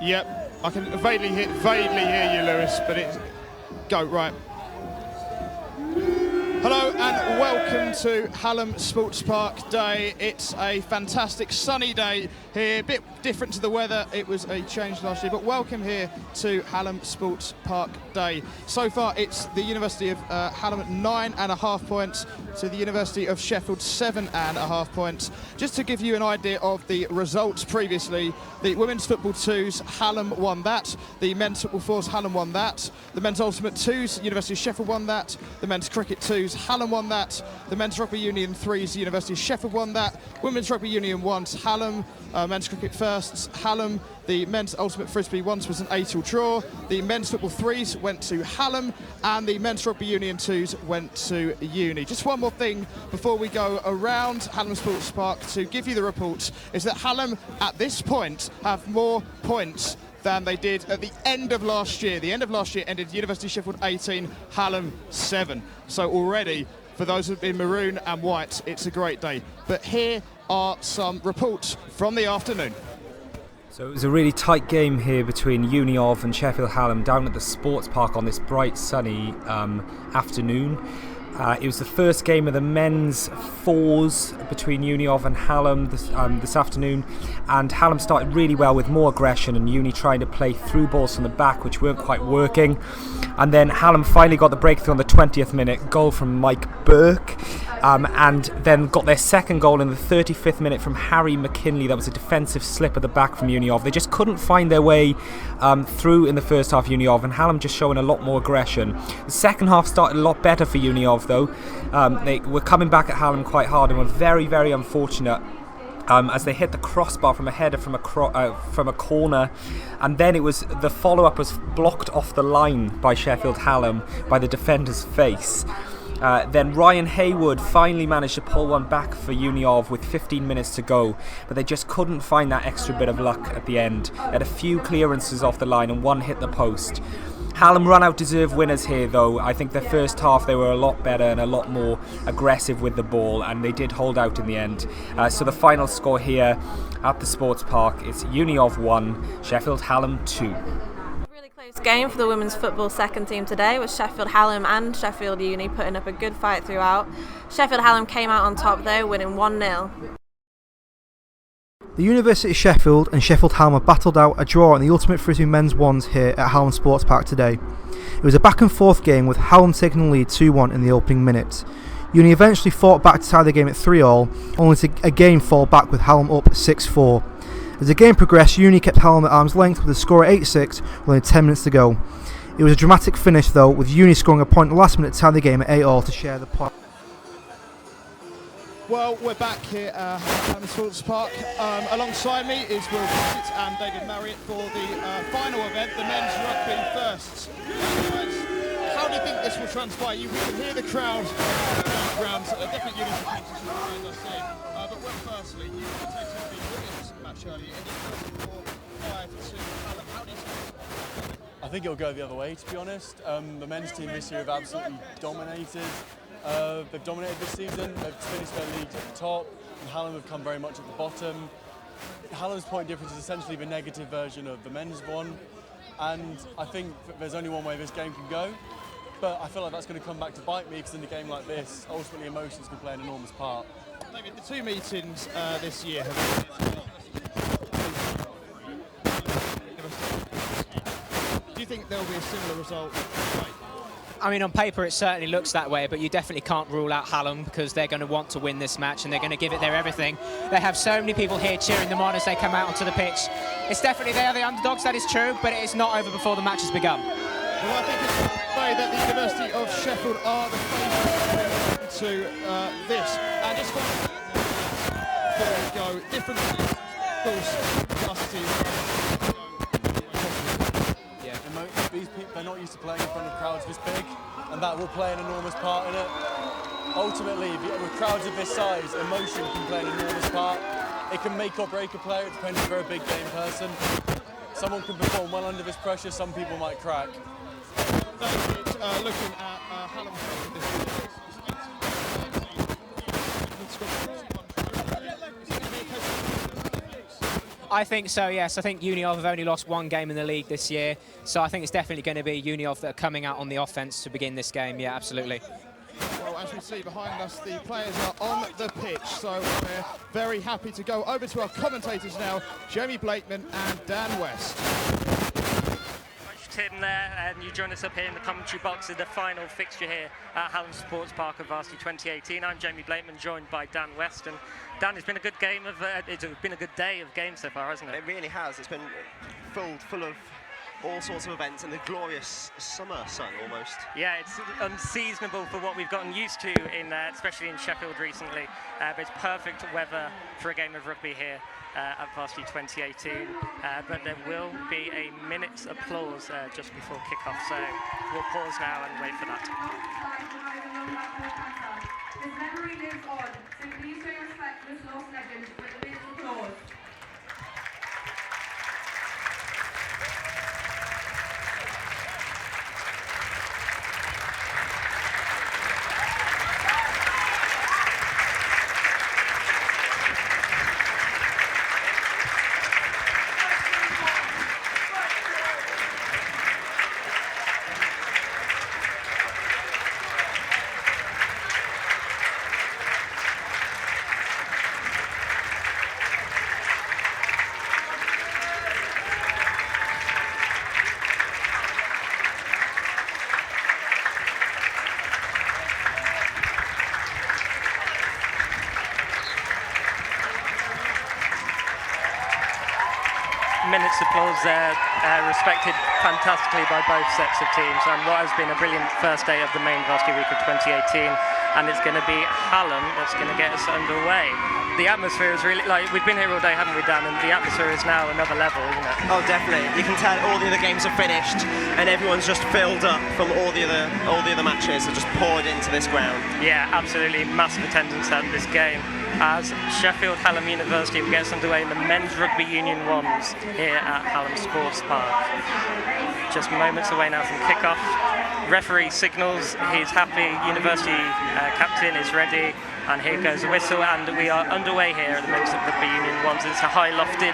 Yep, I can vaguely hear you, Lewis, but it's... Go, right. Hello and welcome to Hallam Sports Park Day. It's a fantastic sunny day here, a bit different to the weather. It was a change last year, but welcome here to Hallam Sports Park Day. So far it's the University of Hallam at 9.5 points to the University of Sheffield 7.5 points. Just to give you an idea of the results previously, the women's football twos, Hallam won that. The men's football fours, Hallam won that. The men's ultimate twos, University of Sheffield won that. The men's cricket twos, Hallam won that. The men's rugby union threes, University of Sheffield won that. Women's rugby union ones, Hallam. Men's cricket firsts, Hallam. The men's ultimate frisbee ones was an 8-all draw. The men's football threes went to Hallam, and the men's rugby union twos went to Uni. Just one more thing before we go around Hallam Sports Park to give you the report is that Hallam at this point have more points than they did at the end of last year. The end of last year ended University of Sheffield 18, Hallam 7. So already, for those who've been maroon and white, it's a great day. But here are some reports from the afternoon. So it was a really tight game here between Uni of and Sheffield Hallam down at the Sports Park on this bright sunny afternoon. It was the first game of the men's fours between Uni of and Hallam this afternoon, and Hallam started really well with more aggression and Uni trying to play through balls from the back which weren't quite working, and then Hallam finally got the breakthrough on the 20th minute, goal from Mike Burke, and then got their second goal in the 35th minute from Harry McKinley. That was a defensive slip at the back from Uni of. They just couldn't find their way through in the first half, Uni of, and Hallam just showing a lot more aggression. The second half started a lot better for Uni of though. They were coming back at Hallam quite hard and were very, very unfortunate as they hit the crossbar from a header from a corner, and then it was the follow-up was blocked off the line by Sheffield Hallam by the defender's face. Then Ryan Haywood finally managed to pull one back for Uni of with 15 minutes to go, but they just couldn't find that extra bit of luck at the end. They had a few clearances off the line and one hit the post. Hallam run out deserved winners here though. I think the first half they were a lot better and a lot more aggressive with the ball, and they did hold out in the end. So the final score here at the Sports Park is Uni of 1, Sheffield Hallam 2. Close game for the women's football second team today, with Sheffield Hallam and Sheffield Uni putting up a good fight throughout. Sheffield Hallam came out on top though, winning 1-0. The University of Sheffield and Sheffield Hallam have battled out a draw in the Ultimate Frisbee men's ones here at Hallam Sports Park today. It was a back and forth game with Hallam taking the lead 2-1 in the opening minute. Uni eventually fought back to tie the game at 3-all, only to again fall back with Hallam up 6-4. As the game progressed, Uni kept Hallam at arm's length with a score at 8-6 with only 10 minutes to go. It was a dramatic finish though, with Uni scoring a point at the last minute to tie the game at 8-all to share the point. Well, we're back here at Hallam Sports Park. Alongside me is Will Pickett and David Marriott for the final event, the men's rugby firsts. How do you think this will transpire? You can hear the crowd around different units of as I said. But firstly, you can take a brilliant match earlier in the 5-2. How do you think? I think it'll go the other way, to be honest. The men's team this year have absolutely dominated. They've dominated this season. They've finished their league at the top, and Hallam have come very much at the bottom. Hallam's point difference is essentially the negative version of the men's one, and I think there's only one way this game can go. But I feel like that's going to come back to bite me, because in a game like this, ultimately emotions can play an enormous part. David, the two meetings this year have been... Do you think there will be a similar result? I mean, on paper it certainly looks that way, but you definitely can't rule out Hallam, because they're going to want to win this match and they're going to give it their everything. They have so many people here cheering them on as they come out onto the pitch. It's definitely they are the underdogs, that is true, but it is not over before the match has begun. Well, I think it's fair that the University of Sheffield are the favourites to this. And just before we go, different schools, Varsity. These people, they're not used to playing in front of crowds this big, and that will play an enormous part in it. Ultimately, with crowds of this size, emotion can play an enormous part. It can make or break a player, it depends if they're a big game person. Someone can perform well under this pressure, some people might crack. Looking at Hallam this I think so, yes. I think Uniov have only lost one game in the league this year, so I think it's definitely going to be Uniov that are coming out on the offence to begin this game. Yeah, absolutely. Well, as we see behind us, the players are on the pitch, so we're very happy to go over to our commentators now, Jamie Blakeman and Dan West. Tim there, and you join us up here in the commentary box in the final fixture here at Hallam Sports Park of Varsity 2018. I'm Jamie Blakeman, joined by Dan West, and Dan, it's been a good game of it's been a good day of games so far, hasn't it? It really has. It's been full of all sorts of events and the glorious summer sun almost. Yeah, it's unseasonable for what we've gotten used to in, especially in Sheffield recently. But it's perfect weather for a game of rugby here at Varsity 2018. But there will be a minute's applause just before kick-off, so we'll pause now and wait for that. This memory lives on, so please show respect to this lost legend with a minute's applause. Minute's applause there, respected fantastically by both sets of teams, and what has been a brilliant first day of the main Varsity week of 2018, and it's going to be Hallam that's going to get us underway. The atmosphere is really, like, we've been here all day, haven't we, Dan, and the atmosphere is now another level, isn't it? Oh, definitely. You can tell all the other games are finished and everyone's just filled up from all the other matches are just poured into this ground. Yeah, absolutely massive attendance at this game as Sheffield Hallam University gets underway in the Men's Rugby Union Ones here at Hallam Sports Park. Just moments away now from kick-off. Referee signals he's happy, University captain is ready, and here goes the whistle, and we are underway here at the Men's Rugby Union Ones. It's a high lofted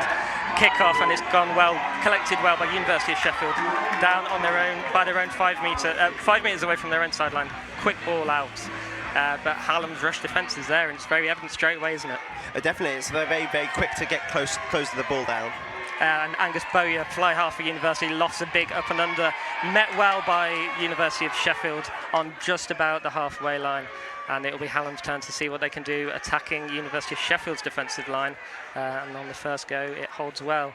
kick-off, and it's gone well, collected well by University of Sheffield, down on their own, by their own 5 metres away from their own sideline. Quick ball out. But Hallam's rush defence is there, and it's very evident straight away, isn't it? Definitely, it's very, very quick to get close to the ball down. And Angus Bowyer, fly half for University, lofts a big up and under, met well by University of Sheffield on just about the halfway line. And it'll be Hallam's turn to see what they can do attacking University of Sheffield's defensive line. And on the first go, it holds well.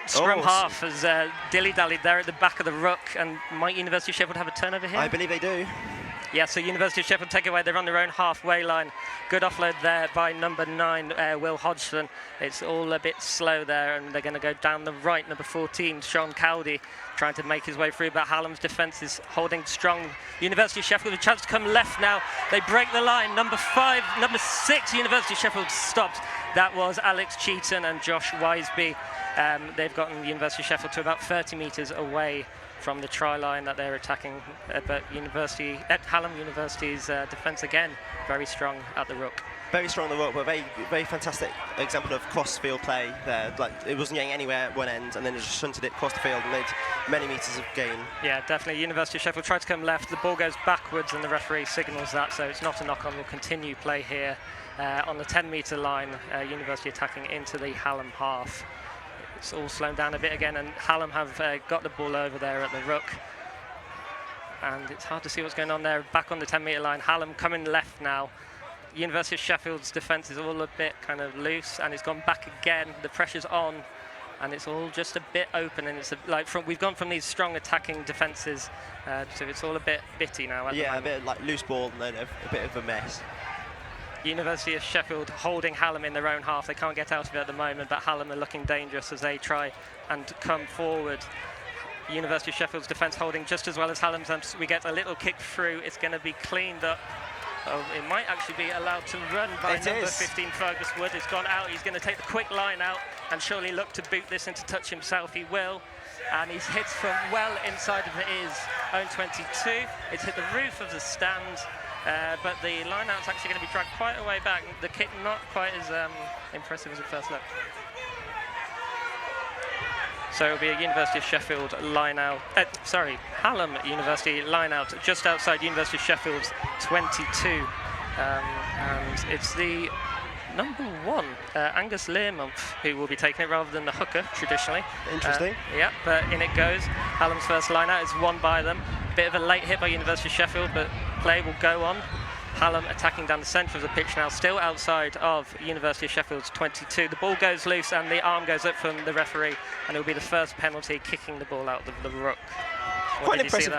Scrum half has dilly-dallied there at the back of the ruck, and might University of Sheffield have a turnover here? I believe they do. Yeah, so University of Sheffield take away. They're on their own halfway line. Good offload there by number 9, Will Hodgson. It's all a bit slow there, and they're going to go down the right. Number 14, Sean Cowdy, trying to make his way through, but Hallam's defence is holding strong. University of Sheffield, a chance to come left now. They break the line. Number 6, University of Sheffield stopped. That was Alex Cheaton and Josh Wiseby. They've gotten University of Sheffield to about 30 metres away from the try line that they're attacking, but Hallam University's defence again very strong at the ruck. Very strong at the ruck, but very, very fantastic example of cross-field play there. Like, it wasn't getting anywhere at one end, and then it just shunted it across the field and made many metres of gain. Yeah, definitely. University of Sheffield tried to come left, the ball goes backwards, and the referee signals that, so it's not a knock-on. We'll continue play here on the 10-metre line. University attacking into the Hallam half. It's all slowed down a bit again, and Hallam have got the ball over there at the ruck. And it's hard to see what's going on there. Back on the 10-metre line, Hallam coming left now. University of Sheffield's defence is all a bit kind of loose, and it's gone back again. The pressure's on, and it's all just a bit open. And it's we've gone from these strong attacking defences, so it's all a bit bitty now. Yeah, a bit like loose ball and then a bit of a mess. University of Sheffield holding Hallam in their own half. They can't get out of it at the moment, but Hallam are looking dangerous as they try and come forward. University of Sheffield's defence holding just as well as Hallam's. We get a little kick through. It's going to be cleaned up. Oh, it might actually be allowed to run by number 15, Fergus Wood. It's gone out. He's going to take the quick line out and surely look to boot this into touch himself. He will. And he's hit from well inside of his own 22. It's hit the roof of the stand. But the line-out's actually going to be dragged quite a way back. The kick not quite as impressive as it first looked. So it'll be a University of Sheffield line out. Hallam University line out just outside University of Sheffield's 22. And it's the number 1, Angus Learmonth, who will be taking it rather than the hooker traditionally. Interesting. Yeah, but in it goes. Hallam's first line out is won by them. Bit of a late hit by University of Sheffield, but play will go on. Hallam attacking down the centre of the pitch now, still outside of University of Sheffield's 22. The ball goes loose and the arm goes up from the referee, and it will be the first penalty, kicking the ball out of the ruck. Quite impressive.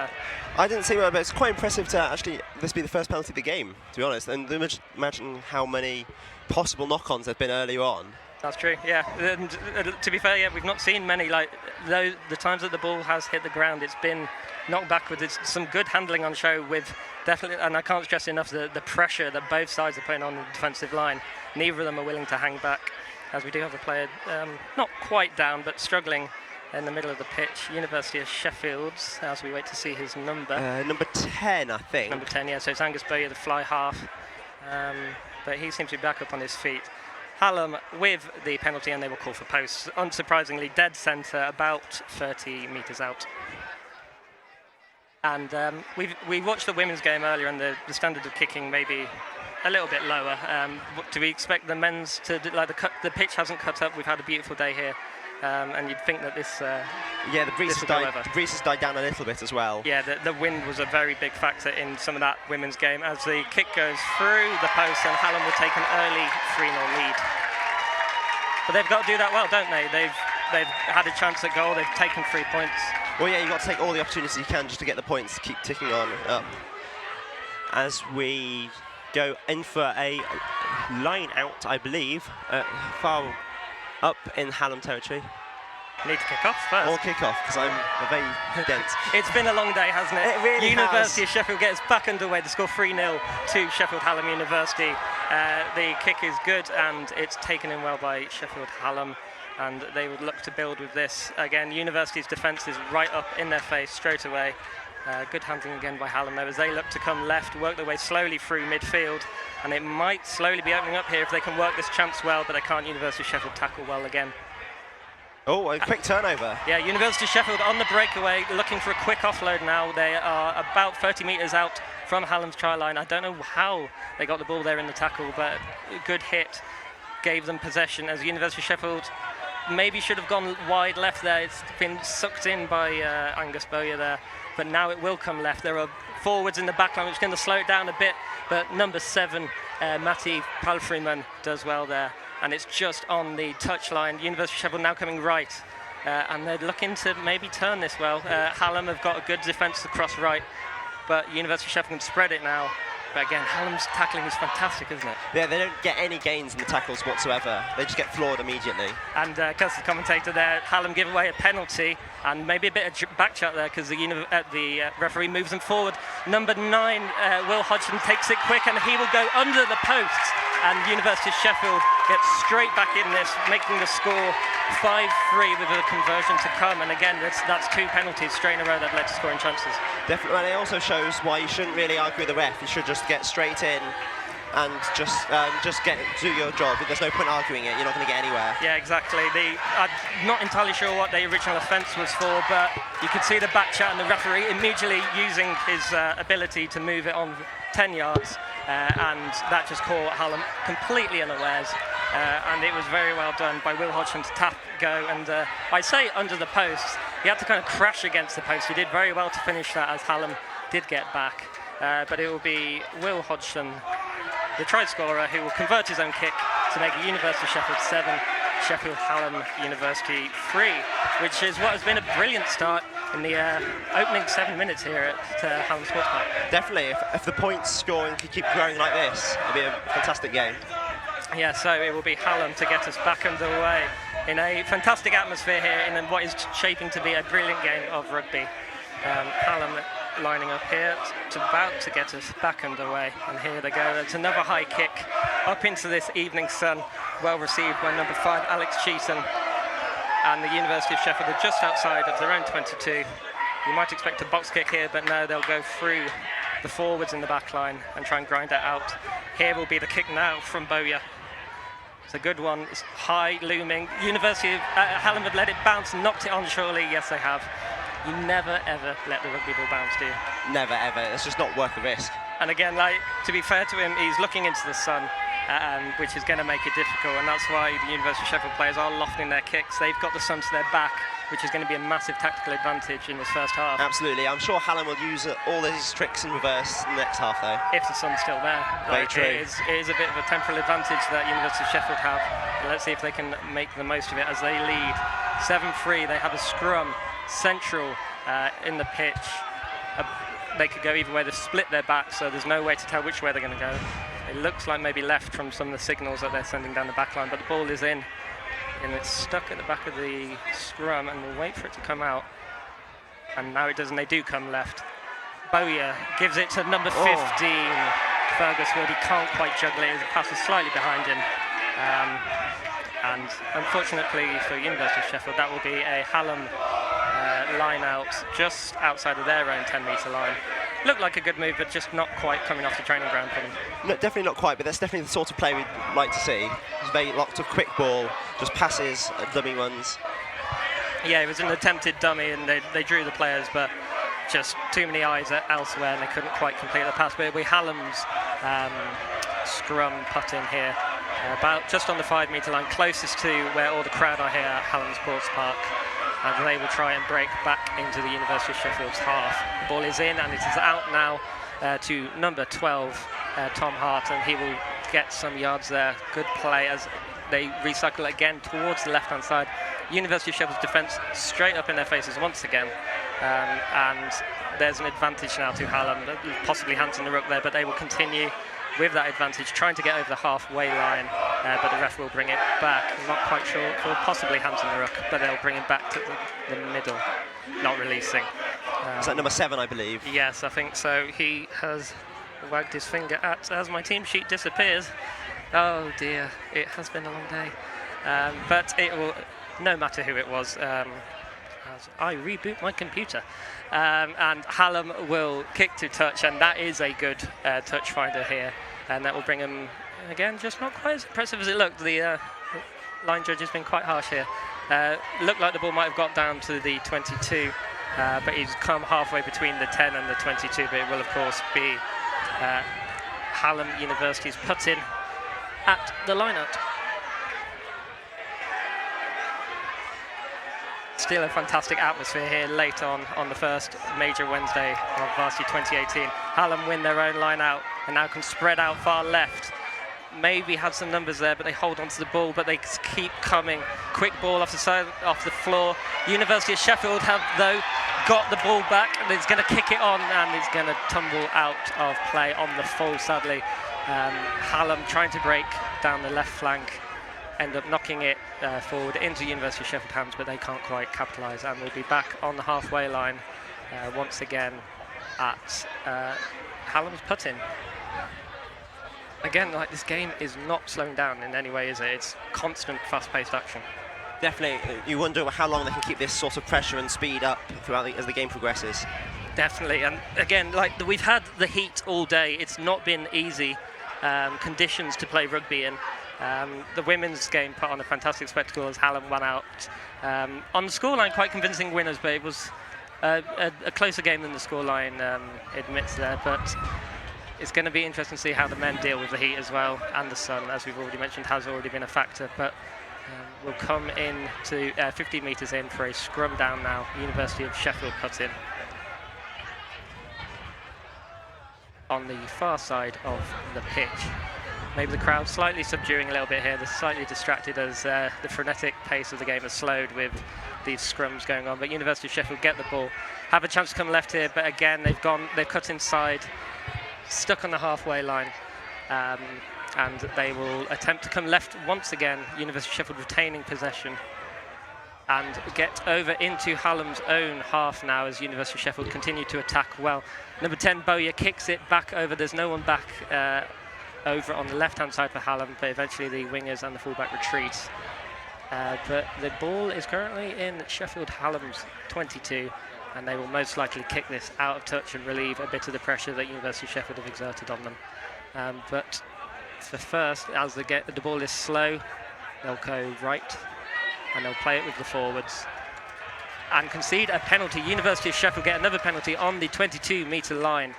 I didn't see that, but it's quite impressive to actually this be the first penalty of the game, to be honest. And imagine how many possible knock-ons there've been earlier on. That's true, yeah. And, to be fair, yeah, we've not seen many. Like the times that the ball has hit the ground, it's been knocked backwards. It's some good handling on show with definitely, and I can't stress enough the pressure that both sides are putting on the defensive line. Neither of them are willing to hang back, as we do have a player not quite down, but struggling in the middle of the pitch. University of Sheffield's, as we wait to see his number. Number 10, I think. Number 10, yeah, so it's Angus Bowyer, the fly half. But he seems to be back up on his feet. Hallam with the penalty, and they will call for posts. Unsurprisingly, dead centre, about 30 metres out. And we watched the women's game earlier, and the standard of kicking maybe a little bit lower. Do we expect the men's to do, like the pitch hasn't cut up? We've had a beautiful day here. And you'd think that this the breeze has died down a little bit as well. Yeah, the wind was a very big factor in some of that women's game, as the kick goes through the post and Hallam will take an early 3-0 lead. But they've got to do that well, don't they? They've had a chance at goal, they've taken 3 points. Well, yeah, you've got to take all the opportunities you can just to get the points, keep ticking on up. As we go in for a line out, I believe, far up in Hallam territory. Need to kick off first. Or kick off, because I'm very dense. It's been a long day, hasn't it? It really University has. of Sheffield gets back underway. The score 3-0 to Sheffield Hallam University. The kick is good, and it's taken in well by Sheffield Hallam, and they would look to build with this. Again, University's defence is right up in their face straight away. Good handling again by Hallam though, as they look to come left, work their way slowly through midfield, and it might slowly be opening up here if they can work this chance well, but they can't. University of Sheffield tackle well again. Oh, a quick turnover. Yeah, University of Sheffield on the breakaway, looking for a quick offload now. They are about 30 metres out from Hallam's try line. I don't know how they got the ball there in the tackle, but a good hit gave them possession, as University of Sheffield maybe should have gone wide left there. It's been sucked in by Angus Bowyer there, but now it will come left. There are forwards in the back line, which is going to slow it down a bit, but number 7, Matti Palfreyman, does well there. And it's just on the touchline. University of Sheffield now coming right, and they're looking to maybe turn this well. Hallam have got a good defence across right, but University of Sheffield can spread it now. But again, Hallam's tackling is fantastic, isn't it? Yeah, they don't get any gains in the tackles whatsoever. They just get floored immediately. And because the commentator there, Hallam give away a penalty, and maybe a bit of back chat there, because the referee moves them forward. Number 9, Will Hodgson, takes it quick, and he will go under the post. And University of Sheffield gets straight back in this, making the score 5-3 with a conversion to come. And again, that's 2 penalties straight in a row that led to scoring chances. Definitely, and it also shows why you shouldn't really argue with the ref. You should just get straight in and just do your job. There's no point arguing it. You're not going to get anywhere. Yeah, exactly. I'm not entirely sure what the original offence was for, but you could see the back chat and the referee immediately using his ability to move it on 10 yards. And that just caught Hallam completely unawares, and it was very well done by Will Hodgson to tap go, and I say under the post, he had to kind of crash against the post. He did very well to finish that, as Hallam did get back, but it will be Will Hodgson, the try scorer, who will convert his own kick to make University of Sheffield 7, Sheffield Hallam University 3, which is what has been a brilliant start in the opening 7 minutes here at Hallam Sports Park. Definitely, if the points scoring could keep growing like this, it'd be a fantastic game. Yeah, so it will be Hallam to get us back underway in a fantastic atmosphere here in what is shaping to be a brilliant game of rugby. Hallam lining up here, about to get us back underway, and here they go. It's another high kick up into this evening sun, well received by number 5, Alex Cheaton. And the University of Sheffield are just outside of their own 22. You might expect a box kick here, but no, they'll go through the forwards in the back line and try and grind that out. Here will be the kick now from Bowyer. It's a good one. It's high, looming. University of Hallam have let it bounce, knocked it on surely. Yes, they have. You never, ever let the rugby ball bounce, do you? Never, ever. It's just not worth the risk. And again, like, to be fair to him, he's looking into the sun, which is going to make it difficult. And that's why the University of Sheffield players are lofting their kicks. They've got the sun to their back, which is going to be a massive tactical advantage in this first half. Absolutely. I'm sure Hallam will use all his tricks in reverse in the next half, though. If the sun's still there. Very true. It is a bit of a temporal advantage that University of Sheffield have. Let's see if they can make the most of it as they lead 7-3. They have a scrum central in the pitch. They could go either way. They've split their back, so there's no way to tell which way they're going to go. It looks like maybe left from some of the signals that they're sending down the back line, but the ball is in, and it's stuck at the back of the scrum, and we'll wait for it to come out. And now it doesn't. They do come left. Bowyer gives it to number 15, Ferguswood. He can't quite juggle it. The pass is slightly behind him. And unfortunately for University of Sheffield, that will be a Hallam line out just outside of their own 10-metre line. Looked like a good move, but just not quite coming off the training ground for them. No, definitely not quite, but that's definitely the sort of play we'd like to see. There's very lots of quick ball, just passes, dummy ones. Yeah, it was an attempted dummy, and they drew the players, but just too many eyes elsewhere, and they couldn't quite complete the pass. But it'll be Hallam's scrum put in here, about just on the 5-metre line, closest to where all the crowd are here at Hallam Sports Park. And they will try and break back into the University of Sheffield's half. The ball is in, and it is out now to number 12, Tom Hart, and he will get some yards there. Good play as they recycle again towards the left-hand side. University of Sheffield's defence straight up in their faces once again, and there's an advantage now to Hallam, possibly Hanson the Rook there, but they will continue with that advantage, trying to get over the halfway line, but the ref will bring it back. I'm not quite sure, or possibly Hanson the Rook, but they'll bring it back to the middle, not releasing. Is that number 7, I believe? Yes, I think so. He has wagged his finger at, as my team sheet disappears. Oh dear, it has been a long day. But it will, no matter who it was, as I reboot my computer. And Hallam will kick to touch, and that is a good touch finder here, and that will bring him again just not quite as impressive as it looked. The line judge has been quite harsh here. Looked like the ball might have got down to the 22, but he's come halfway between the 10 and the 22, but it will of course be Hallam University's put in at the line-out. Still a fantastic atmosphere here late on the first major Wednesday of Varsity 2018. Hallam win their own line out and now can spread out far left. Maybe had some numbers there, but they hold on to the ball, but they keep coming. Quick ball off the side, off the floor. University of Sheffield have, though, got the ball back, and it's going to kick it on, and it's going to tumble out of play on the full, sadly. Hallam trying to break down the left flank, end up knocking it forward into University of Sheffield hands, but they can't quite capitalise, and we'll be back on the halfway line once again at Hallam's put-in. Again, like, this game is not slowing down in any way, is it? It's constant, fast-paced action. Definitely. You wonder how long they can keep this sort of pressure and speed up throughout as the game progresses. Definitely, and again, like, we've had the heat all day. It's not been easy conditions to play rugby in. The women's game put on a fantastic spectacle as Hallam won out on the scoreline, quite convincing winners, but it was a closer game than the scoreline admits there. But it's going to be interesting to see how the men deal with the heat as well, and the sun, as we've already mentioned, has already been a factor. But we'll come in to 15 metres in for a scrum down now. University of Sheffield put in on the far side of the pitch. Maybe the crowd slightly subduing a little bit here. They're slightly distracted as the frenetic pace of the game has slowed with these scrums going on. But University of Sheffield get the ball, have a chance to come left here, but again they've cut inside, stuck on the halfway line, and they will attempt to come left once again. University of Sheffield retaining possession and get over into Hallam's own half now as University of Sheffield continue to attack well. Number 10, Bowyer, kicks it back over. There's no one back over on the left-hand side for Hallam, but eventually the wingers and the fullback retreat. But the ball is currently in Sheffield Hallam's 22, and they will most likely kick this out of touch and relieve a bit of the pressure that University of Sheffield have exerted on them. But for first, as the ball is slow, they'll go right and they'll play it with the forwards and concede a penalty. University of Sheffield get another penalty on the 22-metre line,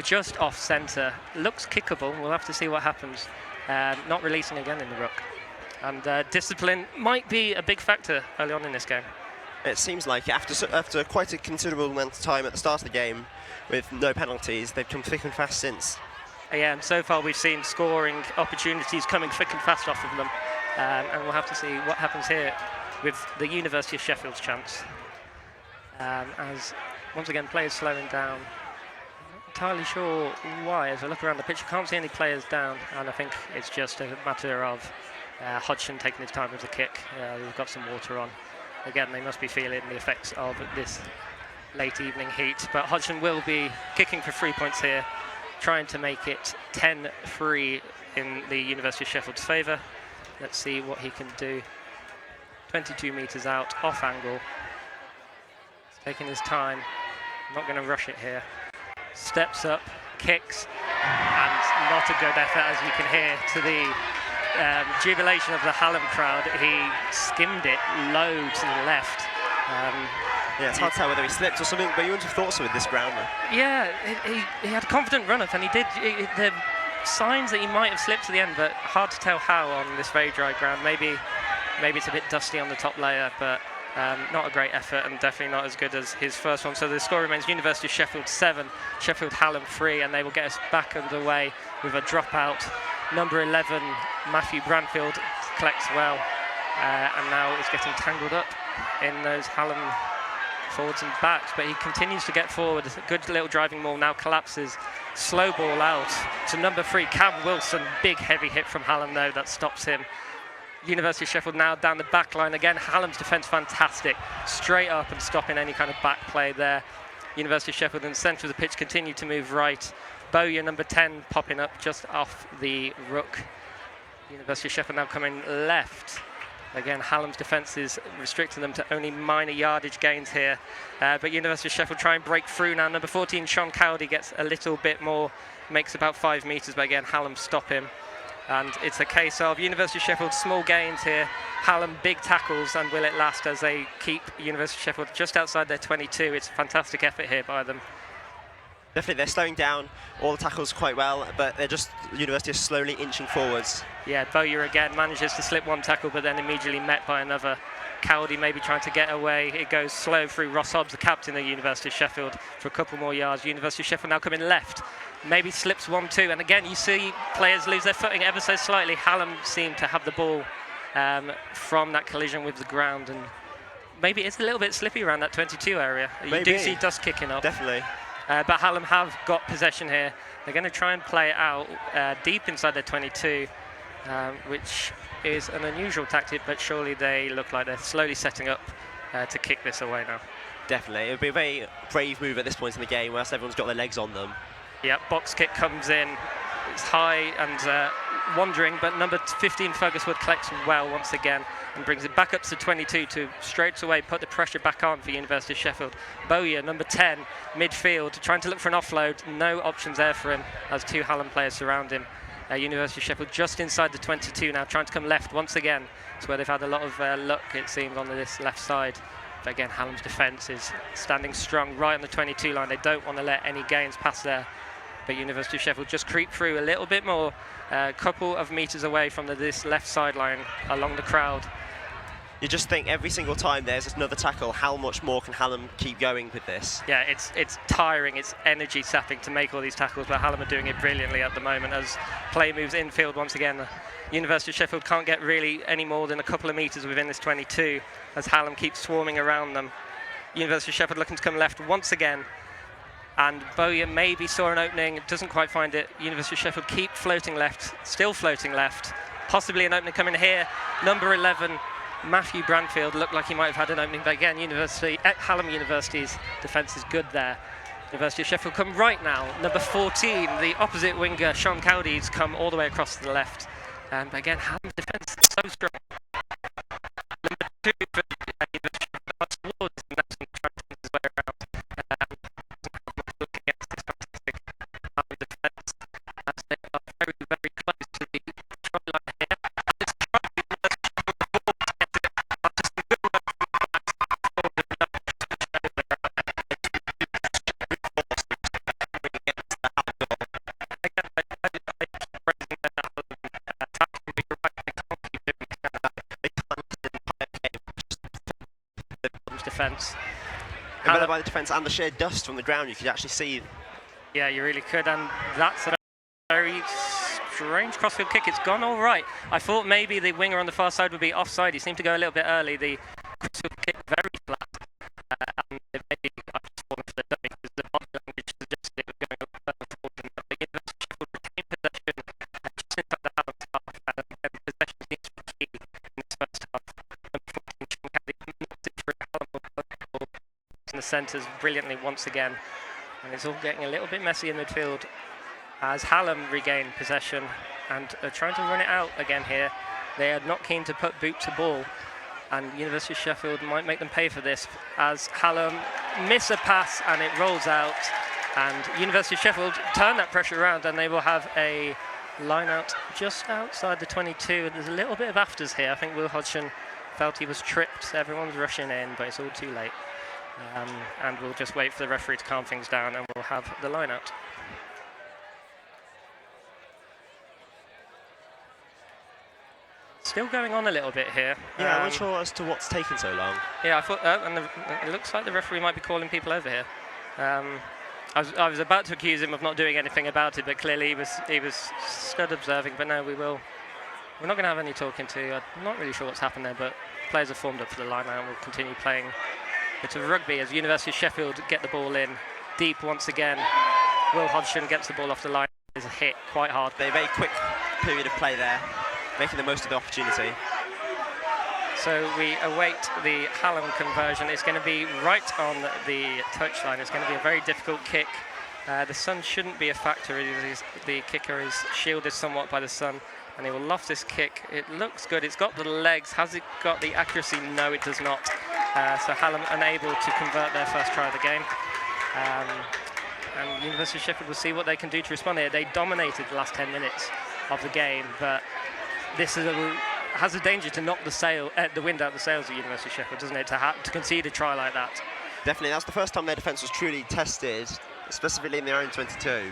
just off centre. Looks kickable. We'll have to see what happens. Not releasing again in the ruck. And discipline might be a big factor early on in this game. It seems like after quite a considerable amount of time at the start of the game with no penalties, they've come thick and fast since. Yeah, and so far we've seen scoring opportunities coming thick and fast off of them. And we'll have to see what happens here with the University of Sheffield's chance. As, once again, players slowing down. Not entirely sure why. As I look around the pitch, I can't see any players down, and I think it's just a matter of Hodgson taking his time with the kick. We've got some water on. Again, they must be feeling the effects of this late evening heat, but Hodgson will be kicking for 3 points here, trying to make it 10-3 in the University of Sheffield's favour. Let's see what he can do. 22 metres out, off angle. He's taking his time, not going to rush it here. Steps up, kicks, and not a good effort, as you can hear, to the jubilation of the Hallam crowd. He skimmed it low to the left. Yeah, it's hard to tell whether he slipped or something, but you wouldn't have thought so with this ground. Yeah, he had a confident run-up, and he did. The signs that he might have slipped to the end, but hard to tell how on this very dry ground. Maybe it's a bit dusty on the top layer, but not a great effort, and definitely not as good as his first one. So the score remains University of Sheffield 7, Sheffield Hallam 3, and they will get us back underway with a dropout. Number 11, Matthew Branfield, collects well, and now is getting tangled up in those Hallam forwards and backs, but he continues to get forward. A good little driving maul, now collapses. Slow ball out to number 3, Cam Wilson. Big heavy hit from Hallam though, that stops him. University of Sheffield now down the back line again. Hallam's defence fantastic, straight up and stopping any kind of back play there. University of Sheffield in the centre of the pitch continue to move right. Bowyer, number 10, popping up just off the ruck. University of Sheffield now coming left. Again, Hallam's defence is restricting them to only minor yardage gains here. But University of Sheffield try and break through now. Number 14, Sean Cowdy, gets a little bit more, makes about 5 metres, but again, Hallam stop him. And it's a case of University of Sheffield small gains here, Hallam big tackles, and will it last as they keep University of Sheffield just outside their 22. It's a fantastic effort here by them. Definitely, they're slowing down all the tackles quite well, but they're just, University is slowly inching forwards. Yeah, Bowyer again manages to slip one tackle, but then immediately met by another. Cowdy maybe trying to get away. It goes slow through Ross Hobbs, the captain of University of Sheffield, for a couple more yards. University of Sheffield now coming left. Maybe slips 1-2, and again you see players lose their footing ever so slightly. Hallam seem to have the ball from that collision with the ground, and maybe it's a little bit slippy around that 22 area. You Maybe. do see dust kicking up. Definitely. But Hallam have got possession here. They're going to try and play it out deep inside their 22, which is an unusual tactic, but surely they look like they're slowly setting up to kick this away now. Definitely. It would be a very brave move at this point in the game, whilst everyone's got their legs on them. Yeah, box kick comes in. It's high and wandering, but number 15, Fergus Wood, collects well once again and brings it back up to 22 to straight away put the pressure back on for University of Sheffield. Bowyer, number 10, midfield, trying to look for an offload. No options there for him as 2 Hallam players surround him. University of Sheffield just inside the 22 now, trying to come left once again. It's where they've had a lot of luck, it seems, on this left side. But again, Hallam's defence is standing strong right on the 22 line. They don't want to let any gains pass there. But University of Sheffield just creep through a little bit more, a couple of metres away from this left sideline along the crowd. You just think every single time there's another tackle, how much more can Hallam keep going with this? Yeah, it's tiring, it's energy sapping to make all these tackles, but Hallam are doing it brilliantly at the moment as play moves infield once again. University of Sheffield can't get really any more than a couple of metres within this 22 as Hallam keeps swarming around them. University of Sheffield looking to come left once again. And Bowyer maybe saw an opening, doesn't quite find it. University of Sheffield keep floating left, still floating left. Possibly an opening coming here. Number 11, Matthew Branfield, looked like he might have had an opening, but again, Hallam University's defence is good there. University of Sheffield come right now. Number 14, the opposite winger, Sean Cowdy's come all the way across to the left. But again, Hallam's defence is so strong. Number 2 for University of Sheffield, Woods, and that's trying to his way around. Looking at this fantastic defence as they are very, very better by the defence and the sheer dust from the ground. You could actually see. Yeah, you really could, and that's a very strange crossfield kick. It's gone all right. I thought maybe the winger on the far side would be offside. He seemed to go a little bit early. The crossfield kick very flat, and maybe I've just fallen for the dummy because the body language suggested it was going a little further forward than that. But University of Sheffield retained possession just inside the Hallam half, and possession seems to be key in this first half. Unfortunately, Sean Caddy knocked it through Hallam in the centres brilliantly once again. And it's all getting a little bit messy in midfield as Hallam regain possession and are trying to run it out again here. They are not keen to put boot to ball, and University of Sheffield might make them pay for this as Hallam miss a pass and it rolls out, and University of Sheffield turn that pressure around and they will have a line out just outside the 22. There's a little bit of afters here. I think Will Hodgson felt he was tripped. Everyone's rushing in, but it's all too late. And we'll just wait for the referee to calm things down and we'll have the line out. Still going on a little bit here. Yeah, I'm not sure as to what's taken so long. Yeah, I thought, it looks like the referee might be calling people over here. I was about to accuse him of not doing anything about it, but clearly he was stood observing. But no, we're not going to have any talking to. I'm not really sure what's happened there, but players have formed up for the line out and we'll continue playing. Bit of rugby as University of Sheffield get the ball in deep once again. Will Hodgson gets the ball off the line. Is hit quite hard. A very quick period of play there, making the most of the opportunity. So we await the Hallam conversion. It's going to be right on the touchline. It's going to be a very difficult kick. The sun shouldn't be a factor. The kicker is shielded somewhat by the sun, and he will loft this kick. It looks good. It's got the legs. Has it got the accuracy? No, it does not. So Hallam unable to convert their first try of the game. And University of Sheffield will see what they can do to respond here. They dominated the last 10 minutes of the game, but this has a danger to knock the wind out of the sails of University of Sheffield, doesn't it, to concede a try like that? Definitely, that's the first time their defence was truly tested, specifically in their own 22.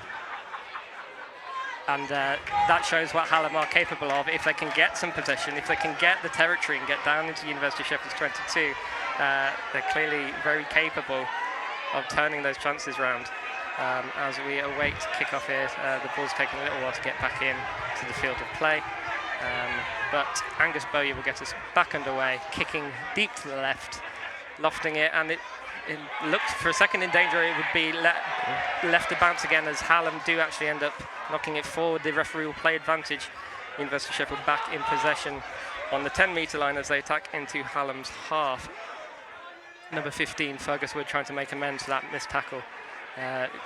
And that shows what Hallam are capable of if they can get some possession, if they can get the territory and get down into University of Sheffield's 22. They're clearly very capable of turning those chances round. As we await kick-off here, the ball's taking a little while to get back in to the field of play. But Angus Bowyer will get us back underway, kicking deep to the left, lofting it, and it looked for a second in danger. It would be left to bounce again as Hallam do actually end up knocking it forward. The referee will play advantage. University of Sheffield back in possession on the 10-metre line as they attack into Hallam's half. Number 15, Fergus Wood, trying to make amends for that missed tackle.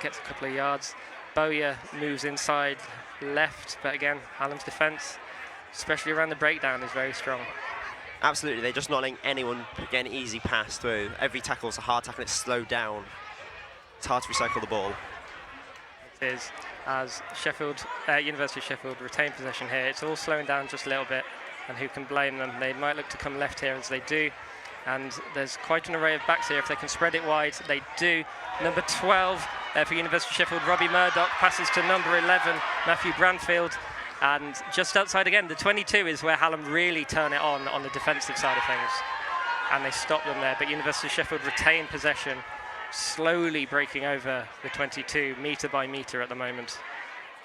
Gets a couple of yards. Bowyer moves inside left, but again, Hallam's defence, especially around the breakdown, is very strong. Absolutely, they're just not letting anyone get an easy pass through. Every tackle is a hard tackle, it's slowed down. It's hard to recycle the ball. It is, as University of Sheffield retain possession here. It's all slowing down just a little bit, and who can blame them? They might look to come left here as they do, and there's quite an array of backs here. If they can spread it wide, they do. Number 12 for University of Sheffield, Robbie Murdoch, passes to number 11, Matthew Branfield. And just outside again, the 22 is where Hallam really turn it on the defensive side of things. And they stop them there. But University of Sheffield retain possession, slowly breaking over the 22, metre by metre at the moment.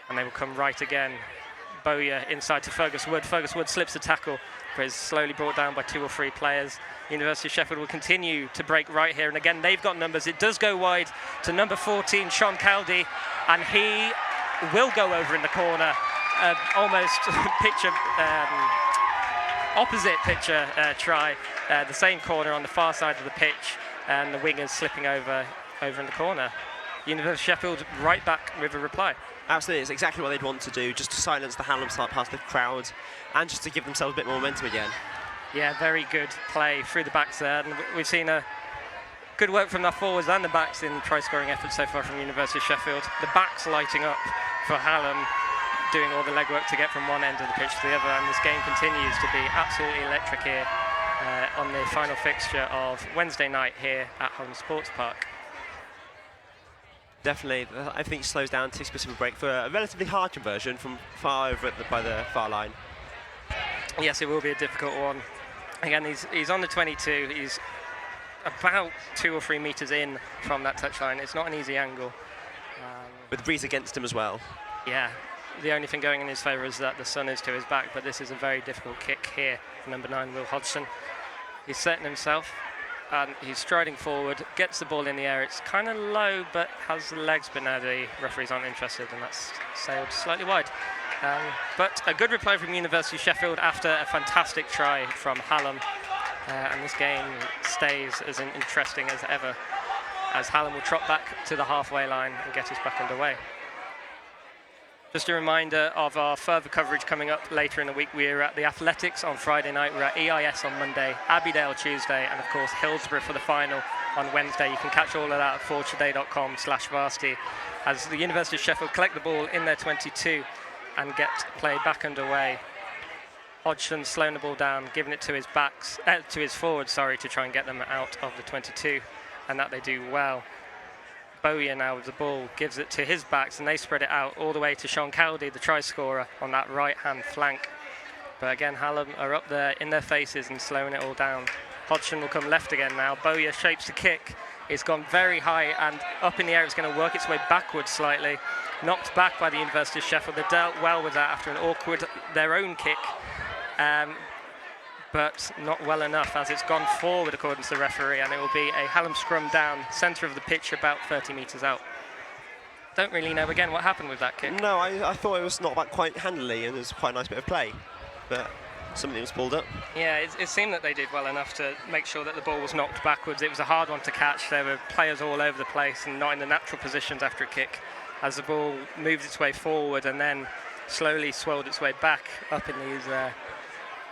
And they will come right again. Bowyer inside to Fergus Wood. Fergus Wood slips a tackle, but is slowly brought down by 2 or 3 players. University of Sheffield will continue to break right here. And again, they've got numbers. It does go wide to number 14, Sean Caldy. And he will go over in the corner. Almost opposite picture try, the same corner on the far side of the pitch, and the wingers slipping over in the corner. University of Sheffield right back with a reply. Absolutely, it's exactly what they'd want to do, just to silence the Hallam side past the crowd, and just to give themselves a bit more momentum again. Yeah, very good play through the backs there, and we've seen a good work from the forwards and the backs in try-scoring efforts so far from University of Sheffield. The backs lighting up for Hallam, doing all the legwork to get from one end of the pitch to the other, and this game continues to be absolutely electric here on the final fixture of Wednesday night here at Hallam Sports Park. Definitely, I think he slows down, takes a bit of a break for a relatively hard conversion from far over by the far line. Yes, it will be a difficult one. Again, he's on the 22. He's about 2 or 3 metres in from that touchline. It's not an easy angle. With the breeze against him as well. Yeah, the only thing going in his favour is that the sun is to his back, but this is a very difficult kick here for number 9, Will Hodgson. He's setting himself, and he's striding forward, gets the ball in the air. It's kind of low, but has the legs, but now the referees aren't interested, and that's sailed slightly wide. But a good reply from University of Sheffield after a fantastic try from Hallam. And this game stays as interesting as ever, as Hallam will trot back to the halfway line and get us back underway. Just a reminder of our further coverage coming up later in the week. We're at the Athletics on Friday night, we're at EIS on Monday, Abbeydale Tuesday, and of course Hillsborough for the final on Wednesday. You can catch all of that at fortoday.com/varsity as the University of Sheffield collect the ball in their 22 and get play back underway. Hodgson slowing the ball down, giving it to his forwards, to try and get them out of the 22, and that they do well. Bowyer now with the ball, gives it to his backs, and they spread it out all the way to Sean Cowdy, the try scorer, on that right-hand flank. But again, Hallam are up there in their faces and slowing it all down. Hodgson will come left again now. Bowyer shapes the kick. It's gone very high and up in the air. It's going to work its way backwards slightly. Knocked back by the University of Sheffield. They dealt well with that after an awkward, their own kick. But not well enough as it's gone forward according to the referee, and it will be a Hallam scrum down, centre of the pitch about 30 metres out. Don't really know again what happened with that kick. No, I thought it was not back quite handily, and it was quite a nice bit of play, but something was pulled up. Yeah, it seemed that they did well enough to make sure that the ball was knocked backwards. It was a hard one to catch. There were players all over the place and not in the natural positions after a kick, as the ball moved its way forward and then slowly swelled its way back up in these